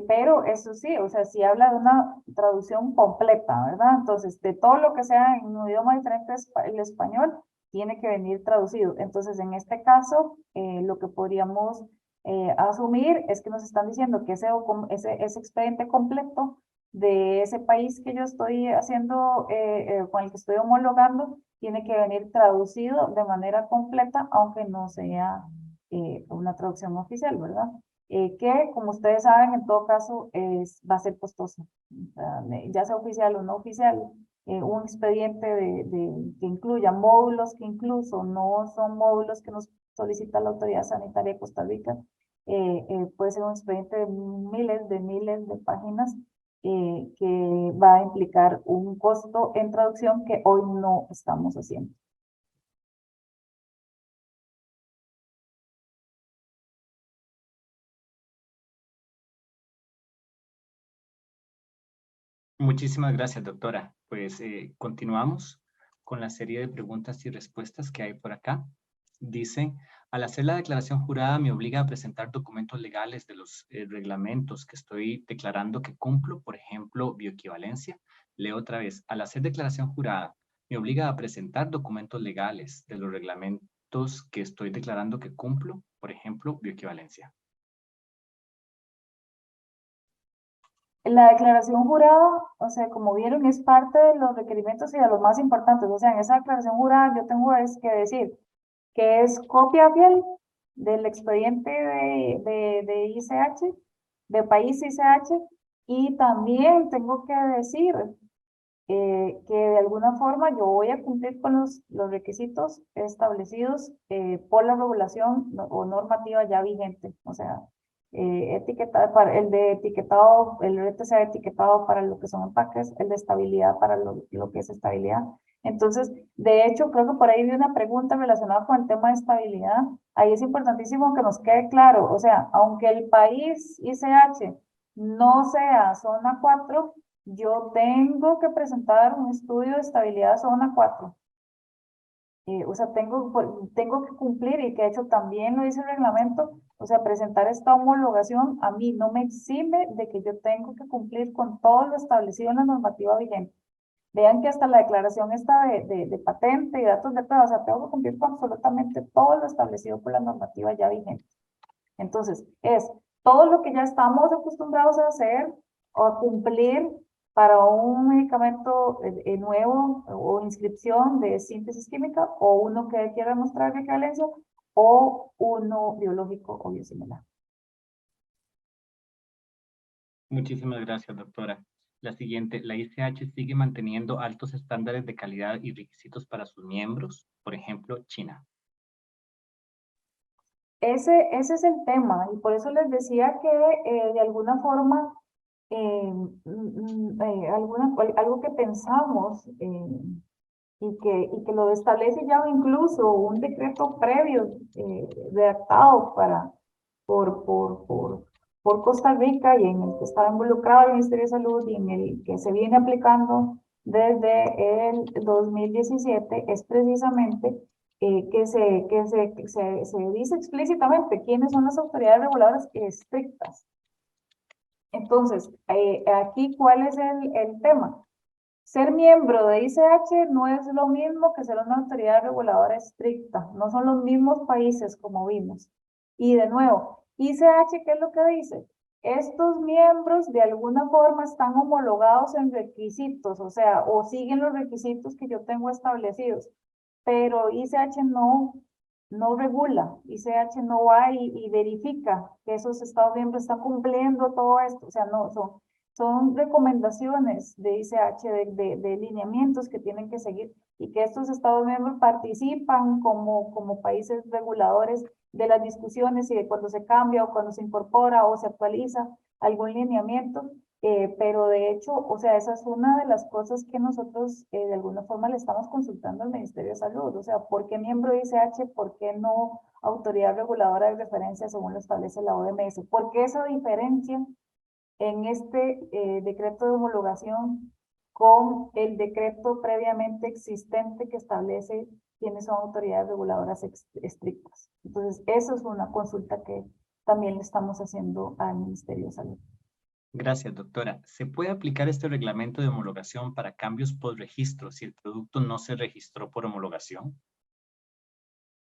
pero eso sí, o sea, sí habla de una traducción completa, ¿verdad? Entonces, de todo lo que sea en un idioma diferente el español, tiene que venir traducido. Entonces, en este caso, lo que podríamos asumir es que nos están diciendo que ese expediente completo de ese país que yo estoy haciendo, con el que estoy homologando, tiene que venir traducido de manera completa, aunque no sea una traducción oficial, ¿verdad? Que, como ustedes saben, en todo caso va a ser costoso, ya sea oficial o no oficial. Un expediente que incluya módulos que incluso no son módulos que nos solicita la Autoridad Sanitaria de Costa Rica, puede ser un expediente de miles de páginas que va a implicar un costo en traducción que hoy no estamos haciendo. Muchísimas gracias, doctora. Pues continuamos con la serie de preguntas y respuestas que hay por acá. Dice, al hacer la declaración jurada me obliga a presentar documentos legales de los reglamentos que estoy declarando que cumplo, por ejemplo, bioequivalencia. Leo otra vez, al hacer declaración jurada me obliga a presentar documentos legales de los reglamentos que estoy declarando que cumplo, por ejemplo, bioequivalencia. La declaración jurada, o sea, como vieron, es parte de los requerimientos y de los más importantes. O sea, en esa declaración jurada yo tengo que decir que es copia fiel del expediente de ICH, de país ICH, y también tengo que decir que de alguna forma yo voy a cumplir con los requisitos establecidos por la regulación o normativa ya vigente. O sea, para el de etiquetado, el RTC etiquetado para lo que son empaques, el de estabilidad para lo que es estabilidad. Entonces, de hecho, creo que por ahí vi una pregunta relacionada con el tema de estabilidad. Ahí es importantísimo que nos quede claro, o sea, aunque el país ICH no sea zona 4, yo tengo que presentar un estudio de estabilidad zona 4. O sea, tengo que cumplir, y que de hecho también lo dice el reglamento, o sea, presentar esta homologación a mí no me exime de que yo tengo que cumplir con todo lo establecido en la normativa vigente. Vean que hasta la declaración esta de patente y datos de prueba, o sea, tengo que cumplir con absolutamente todo lo establecido por la normativa ya vigente. Entonces, es todo lo que ya estamos acostumbrados a hacer o a cumplir para un medicamento nuevo o inscripción de síntesis química, o uno que quiera mostrar equivalencia, o uno biológico o biosimilar. Muchísimas gracias, doctora. La siguiente, ¿la ICH sigue manteniendo altos estándares de calidad y requisitos para sus miembros? Por ejemplo, China. Ese es el tema, y por eso les decía que de alguna forma, algo que pensamos y que lo establece ya incluso un decreto previo redactado por Costa Rica, y en el que estaba involucrado el Ministerio de Salud y en el que se viene aplicando desde el 2017, es precisamente que se dice explícitamente quiénes son las autoridades reguladoras estrictas. Entonces, aquí, ¿cuál es el tema? Ser miembro de ICH no es lo mismo que ser una autoridad reguladora estricta. No son los mismos países, como vimos. Y de nuevo, ICH, ¿qué es lo que dice? estos miembros de alguna forma están homologados en requisitos, o sea, o siguen los requisitos que yo tengo establecidos, pero ICH no regula, ICH no va y verifica que esos Estados miembros están cumpliendo todo esto, o sea, no, son recomendaciones de ICH, de lineamientos que tienen que seguir y que estos Estados miembros participan como países reguladores de las discusiones y de cuando se cambia o cuando se incorpora o se actualiza algún lineamiento, pero de hecho, o sea, esa es una de las cosas que nosotros de alguna forma le estamos consultando al Ministerio de Salud, o sea, ¿por qué miembro de ICH? ¿Por qué no autoridad reguladora de referencia según lo establece la OMS? ¿Por qué esa diferencia en este decreto de homologación con el decreto previamente existente que establece quiénes son autoridades reguladoras estrictas? Entonces, eso es una consulta que también le estamos haciendo al Ministerio de Salud. Gracias, doctora. ¿Se puede aplicar este reglamento de homologación para cambios por registro si el producto no se registró por homologación?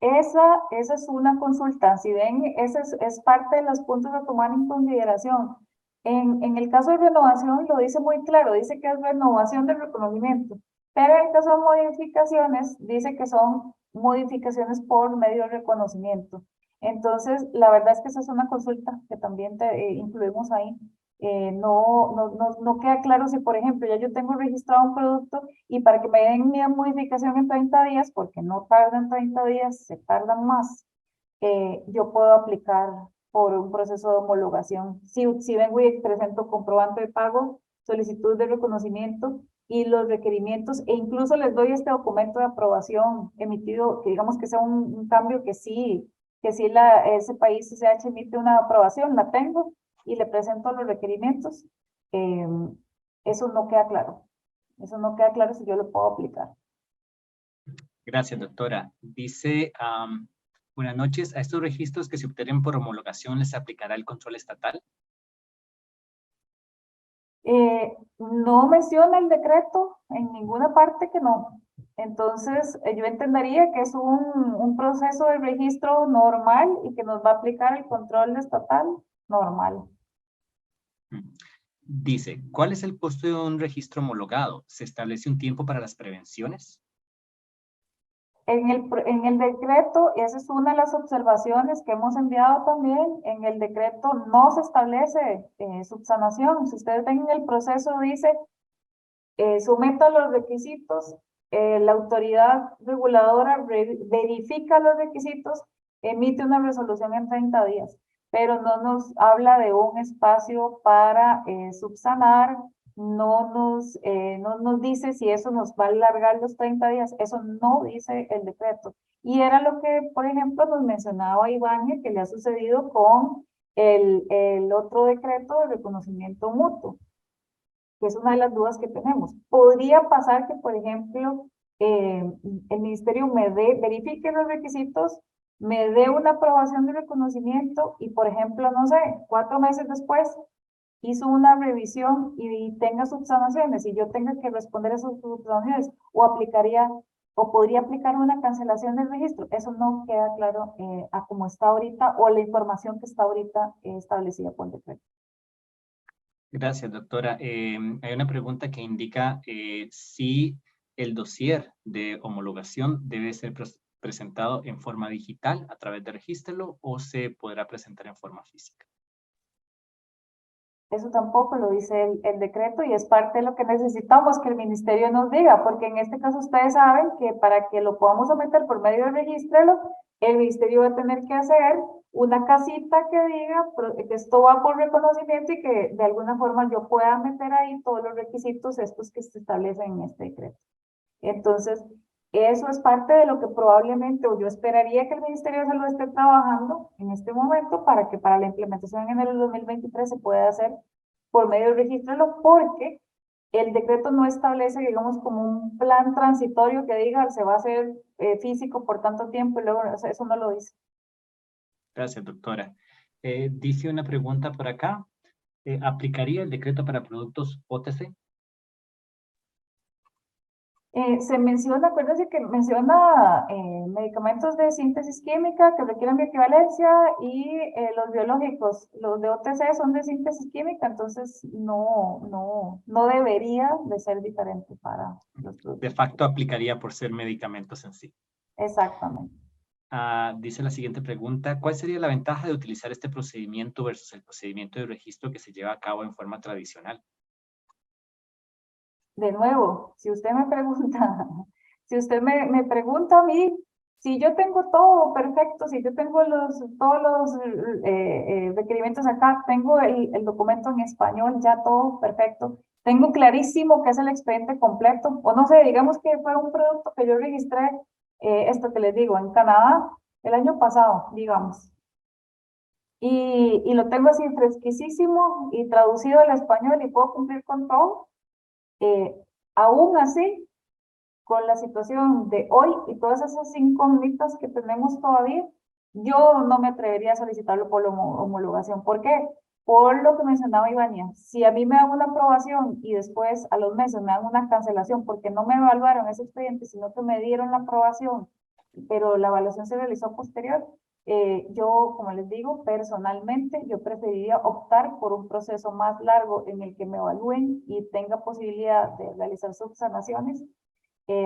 Esa es una consulta. Si ven, ese es parte de los puntos a tomar en consideración. En el caso de renovación lo dice muy claro, dice que es renovación del reconocimiento, pero en el caso de modificaciones dice que son modificaciones por medio de reconocimiento. Entonces, la verdad es que esa es una consulta que también incluimos ahí. No queda claro si, por ejemplo, ya yo tengo registrado un producto y para que me den mi modificación en 30 días, porque no tardan 30 días, se tardan más, yo puedo aplicar por un proceso de homologación. Si vengo y presento comprobante de pago, solicitud de reconocimiento y los requerimientos, e incluso les doy este documento de aprobación emitido, que digamos que sea un cambio que sí ese país CCH emite una aprobación, la tengo, y le presento los requerimientos, eso no queda claro. Eso no queda claro si yo lo puedo aplicar. Gracias, doctora. Dice, buenas noches. ¿A estos registros que se obtienen por homologación les aplicará el control estatal? No menciona el decreto en ninguna parte que no. Entonces, yo entendería que es un proceso de registro normal y que nos va a aplicar el control estatal normal. Dice, ¿cuál es el costo de un registro homologado? ¿Se establece un tiempo para las prevenciones? En el decreto, esa es una de las observaciones que hemos enviado también, en el decreto no se establece subsanación. Si ustedes ven en el proceso, dice, someta los requisitos, la autoridad reguladora verifica los requisitos, emite una resolución en 30 días, pero no nos habla de un espacio para subsanar, no nos dice si eso nos va a alargar los 30 días, eso no dice el decreto. Y era lo que, por ejemplo, nos mencionaba Iván, que le ha sucedido con el otro decreto de reconocimiento mutuo, que es una de las dudas que tenemos. Podría pasar que, por ejemplo, el ministerio verifique los requisitos, me dé una aprobación de reconocimiento y, por ejemplo, no sé, 4 meses después hizo una revisión y tenga subsanaciones y yo tenga que responder a esas subsanaciones o podría aplicar una cancelación del registro. Eso no queda claro a cómo está ahorita o la información que está ahorita establecida por el decreto. Gracias, doctora. Hay una pregunta que indica si el dossier de homologación debe ser presentado en forma digital a través de Regístrelo o se podrá presentar en forma física. Eso tampoco lo dice el decreto y es parte de lo que necesitamos que el ministerio nos diga, porque en este caso ustedes saben que para que lo podamos someter por medio del Regístrelo, el ministerio va a tener que hacer una casita que diga que esto va por reconocimiento y que de alguna forma yo pueda meter ahí todos los requisitos estos que se establecen en este decreto. Entonces, eso es parte de lo que probablemente, o yo esperaría que el Ministerio de Salud esté trabajando en este momento para que para la implementación en el 2023 se pueda hacer por medio del registro, porque el decreto no establece, digamos, como un plan transitorio que diga se va a hacer físico por tanto tiempo y luego, o sea, eso no lo dice. Gracias, doctora. Dice una pregunta por acá. ¿Aplicaría el decreto para productos OTC? Se menciona, acuérdense que menciona medicamentos de síntesis química que requieren bioequivalencia y los biológicos, los de OTC son de síntesis química, entonces no debería de ser diferente para los De productos. facto aplicaría por ser medicamentos en sí. Exactamente. Dice la siguiente pregunta, ¿cuál sería la ventaja de utilizar este procedimiento versus el procedimiento de registro que se lleva a cabo en forma tradicional? De nuevo, si usted me pregunta, si usted me pregunta a mí, si yo tengo todo perfecto, si yo tengo todos los requerimientos acá, tengo el documento en español, ya todo perfecto, tengo clarísimo que es el expediente completo, o no sé, digamos que fue un producto que yo registré, esto que les digo, en Canadá el año pasado, digamos. Y lo tengo así fresquísimo y traducido al español y puedo cumplir con todo. Aún así, con la situación de hoy y todas esas incógnitas que tenemos todavía, yo no me atrevería a solicitarlo por la homologación. ¿Por qué? Por lo que mencionaba Ivania, si a mí me dan una aprobación y después a los meses me dan una cancelación porque no me evaluaron ese expediente, sino que me dieron la aprobación, pero la evaluación se realizó posterior, yo, como les digo, personalmente, yo preferiría optar por un proceso más largo en el que me evalúen y tenga posibilidad de realizar subsanaciones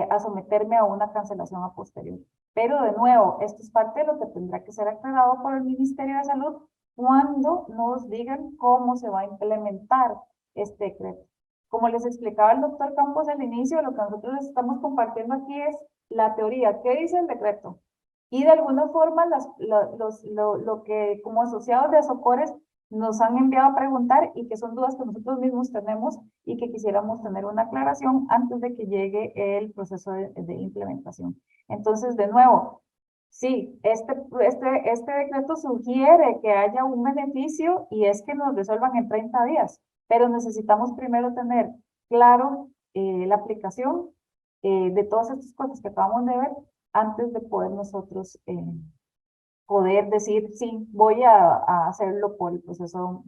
a someterme a una cancelación a posterior. Pero de nuevo, esto es parte de lo que tendrá que ser aclarado por el Ministerio de Salud cuando nos digan cómo se va a implementar este decreto. Como les explicaba el doctor Campos al inicio, lo que nosotros les estamos compartiendo aquí es la teoría. ¿Qué dice el decreto? Y de alguna forma, lo que como asociados de Asocores nos han enviado a preguntar y que son dudas que nosotros mismos tenemos y que quisiéramos tener una aclaración antes de que llegue el proceso de implementación. Entonces, de nuevo, sí, este decreto sugiere que haya un beneficio y es que nos resuelvan en 30 días, pero necesitamos primero tener claro la aplicación de todas estas cosas que acabamos de ver antes de poder nosotros poder decir, sí, voy a hacerlo por el proceso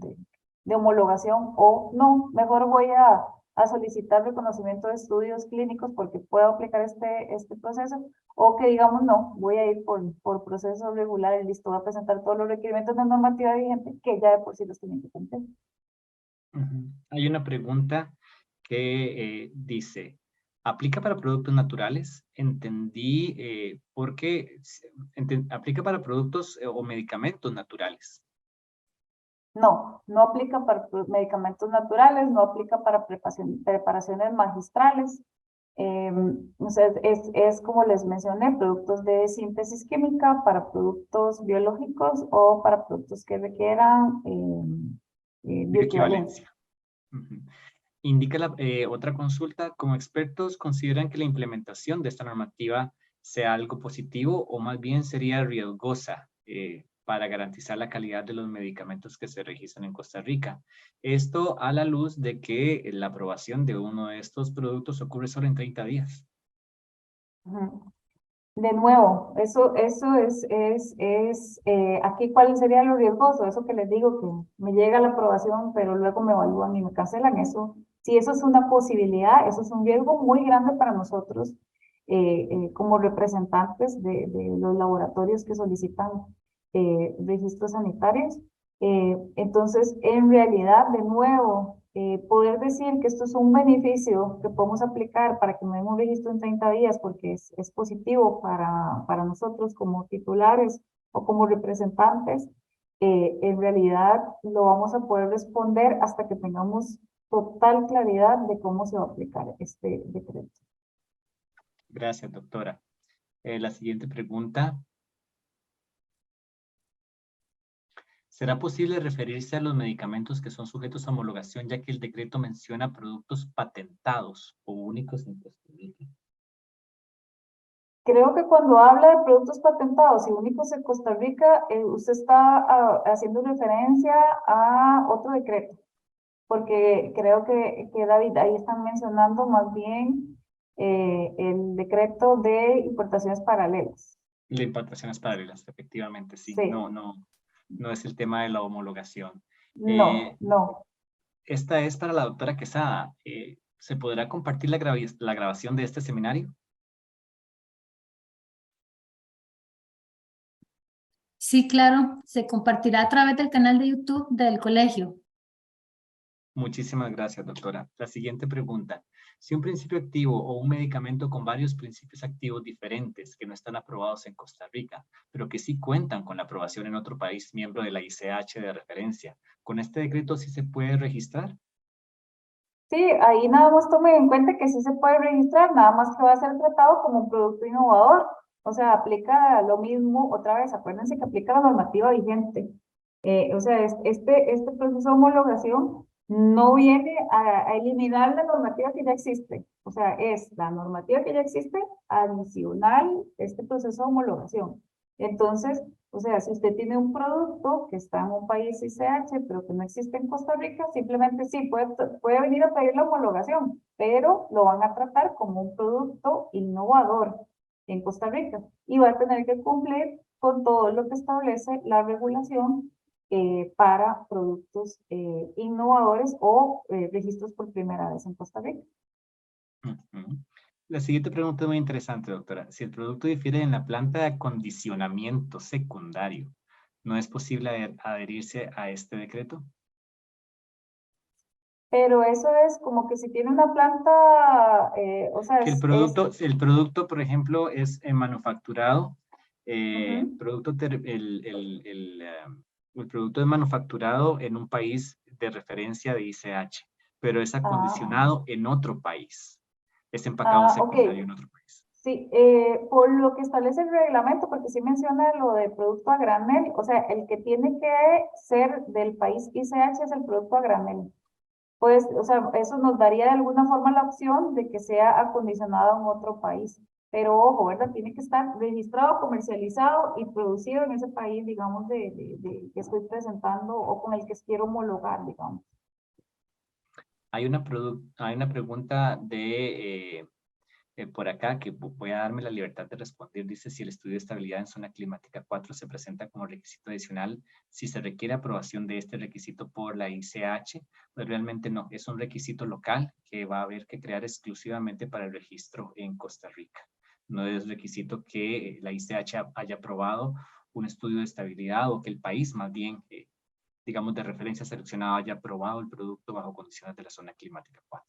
de homologación o no, mejor voy a solicitar reconocimiento de estudios clínicos porque puedo aplicar este proceso, o que digamos, no, voy a ir por proceso regular y listo, voy a presentar todos los requerimientos de normativa vigente que ya de por sí los tienen que cumplir. Hay una pregunta que dice, ¿aplica para productos naturales? Entendí porque aplica para productos o medicamentos naturales. No, no aplica para medicamentos naturales, no aplica para preparaciones magistrales. O sea, es como les mencioné, productos de síntesis química para productos biológicos o para productos que requieran bioequivalencia. Indica otra consulta, como expertos, ¿consideran que la implementación de esta normativa sea algo positivo o más bien sería riesgosa para garantizar la calidad de los medicamentos que se registran en Costa Rica? Esto a la luz de que la aprobación de uno de estos productos ocurre solo en 30 días. De nuevo, eso aquí cuál sería lo riesgoso, eso que les digo que me llega la aprobación, pero luego me evalúan y me cancelan, eso, si eso es una posibilidad, eso es un riesgo muy grande para nosotros como representantes de los laboratorios que solicitan registros sanitarios. Entonces, en realidad, de nuevo, poder decir que esto es un beneficio que podemos aplicar para que me den un registro en 30 días porque es positivo para nosotros como titulares o como representantes, en realidad lo vamos a poder responder hasta que tengamos total claridad de cómo se va a aplicar este decreto. Gracias, doctora. La siguiente pregunta. ¿Será posible referirse a los medicamentos que son sujetos a homologación, ya que el decreto menciona productos patentados o únicos en Costa Rica? Creo que cuando habla de productos patentados y únicos en Costa Rica, usted está haciendo referencia a otro decreto, porque creo que David, ahí están mencionando más bien el decreto de importaciones paralelas. De importaciones paralelas, efectivamente, sí. Sí. No es el tema de la homologación. No. Esta es para la doctora Quesada. ¿Se podrá compartir la grabación de este seminario? Sí, claro, se compartirá a través del canal de YouTube del colegio. Muchísimas gracias, doctora. La siguiente pregunta. Si un principio activo o un medicamento con varios principios activos diferentes que no están aprobados en Costa Rica, pero que sí cuentan con la aprobación en otro país miembro de la ICH de referencia, ¿con este decreto sí se puede registrar? Sí, ahí nada más tomen en cuenta que sí se puede registrar, nada más que va a ser tratado como un producto innovador. O sea, aplica lo mismo, otra vez, acuérdense que aplica la normativa vigente. O sea, este proceso de homologación no viene a eliminar la normativa que ya existe. O sea, es la normativa que ya existe adicional este proceso de homologación. Entonces, o sea, si usted tiene un producto que está en un país ICH, pero que no existe en Costa Rica, simplemente sí, puede venir a pedir la homologación, pero lo van a tratar como un producto innovador en Costa Rica y va a tener que cumplir con todo lo que establece la regulación para productos innovadores o registros por primera vez en Costa Rica. Ujú. La siguiente pregunta es muy interesante, doctora. Si el producto difiere en la planta de acondicionamiento secundario, ¿no es posible adherirse a este decreto? Pero eso es como que si tiene una planta, o sea, Que el producto, por ejemplo, es manufacturado, ujú. el producto es manufacturado en un país de referencia de ICH, pero es Ah, acondicionado en otro país. Es empacado ok. secundario en otro país. Sí, por lo que establece el reglamento, porque sí menciona lo de producto a granel, o sea, el que tiene que ser del país ICH es el producto a granel. Pues, o sea, eso nos daría de alguna forma la opción de que sea acondicionado en otro país. Pero ojo, ¿verdad? Tiene que estar registrado, comercializado y producido en ese país, digamos, que estoy presentando o con el que quiero homologar, digamos. Hay una pregunta de por acá que voy a darme la libertad de responder. Dice si el estudio de estabilidad en zona climática 4 se presenta como requisito adicional, si se requiere aprobación de este requisito por la ICH, pues realmente no, es un requisito local que va a haber que crear exclusivamente para el registro en Costa Rica. No es requisito que la ICH haya aprobado un estudio de estabilidad o que el país más bien, digamos, de referencia seleccionada haya aprobado el producto bajo condiciones de la zona climática 4.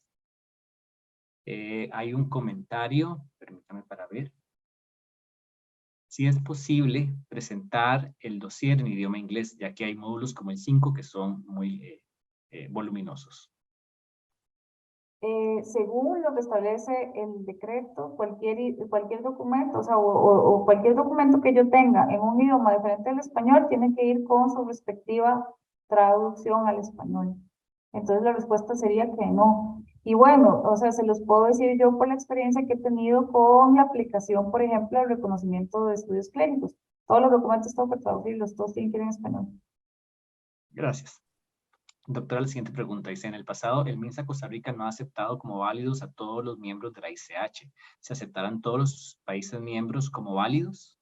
Hay un comentario, permítame para ver. Si es posible presentar el dossier en idioma inglés, ya que hay módulos como el 5 que son muy voluminosos. Según lo que establece el decreto, cualquier documento, o sea, o cualquier documento que yo tenga en un idioma diferente al español, tiene que ir con su respectiva traducción al español. Entonces la respuesta sería que no. Y bueno, o sea, se los puedo decir yo por la experiencia que he tenido con la aplicación, por ejemplo, el reconocimiento de estudios clínicos. Todos los documentos tengo que traducirlos, todos tienen que ir en español. Gracias. Doctora, la siguiente pregunta dice, en el pasado el MINSA Costa Rica no ha aceptado como válidos a todos los miembros de la ICH. ¿Se aceptarán todos los países miembros como válidos?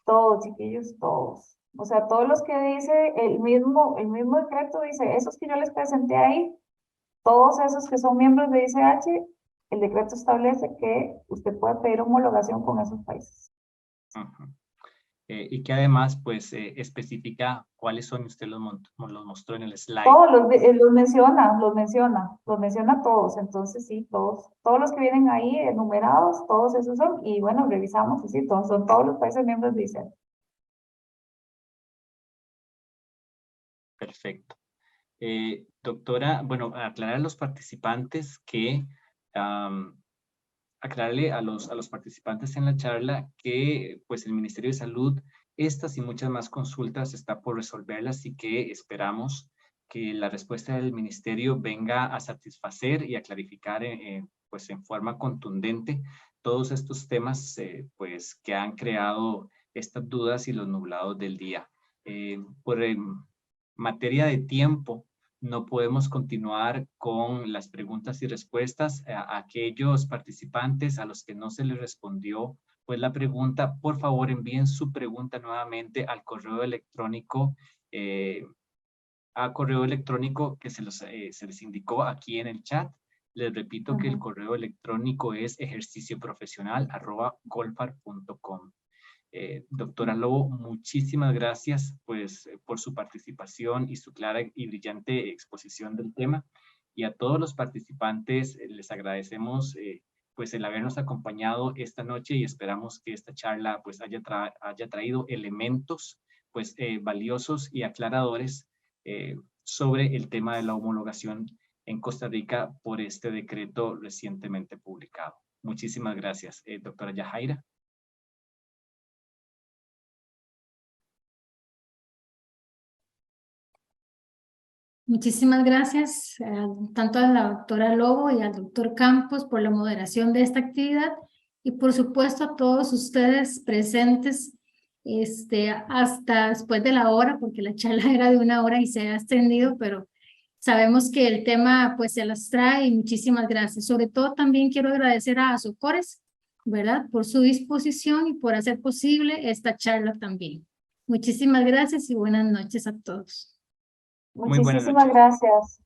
Todos, chiquillos, todos. O sea, todos los que dice el mismo decreto dice, esos que yo les presenté ahí, todos esos que son miembros de ICH, el decreto establece que usted puede pedir homologación con esos países. Uh-huh. Y que además, pues, especifica cuáles son, usted los mostró en el slide. Todos los menciona todos. Entonces, sí, todos los que vienen ahí enumerados, todos esos son, y bueno, revisamos, y sí, son todos los países miembros de ICH. Perfecto. Doctora, bueno, aclarar a los participantes que, aclararle a los participantes en la charla que pues el Ministerio de Salud, estas y muchas más consultas está por resolverlas y que esperamos que la respuesta del Ministerio venga a satisfacer y a clarificar pues en forma contundente todos estos temas pues que han creado estas dudas y los nublados del día. Por materia de tiempo, no podemos continuar con las preguntas y respuestas. A aquellos participantes a los que no se les respondió pues la pregunta, por favor envíen su pregunta nuevamente al correo electrónico a correo electrónico que se les indicó aquí en el chat. Les repito que el correo electrónico es ejercicioprofesional@golfar.com. Doctora Lobo, muchísimas gracias pues, por su participación y su clara y brillante exposición del tema. Y a todos los participantes les agradecemos pues el habernos acompañado esta noche y esperamos que esta charla pues haya traído elementos pues valiosos y aclaradores sobre el tema de la homologación en Costa Rica por este decreto recientemente publicado. Muchísimas gracias, doctora Yajaira. Muchísimas gracias tanto a la doctora Lobo y al doctor Campos por la moderación de esta actividad y por supuesto a todos ustedes presentes hasta después de la hora, porque la charla era de 1 hora y se ha extendido, pero sabemos que el tema pues se las trae y muchísimas gracias. Sobre todo también quiero agradecer a Socores, ¿verdad? Por su disposición y por hacer posible esta charla también. Muchísimas gracias y buenas noches a todos. Muy buenas Muchísimas noches. gracias.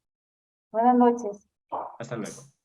Buenas noches. Hasta luego.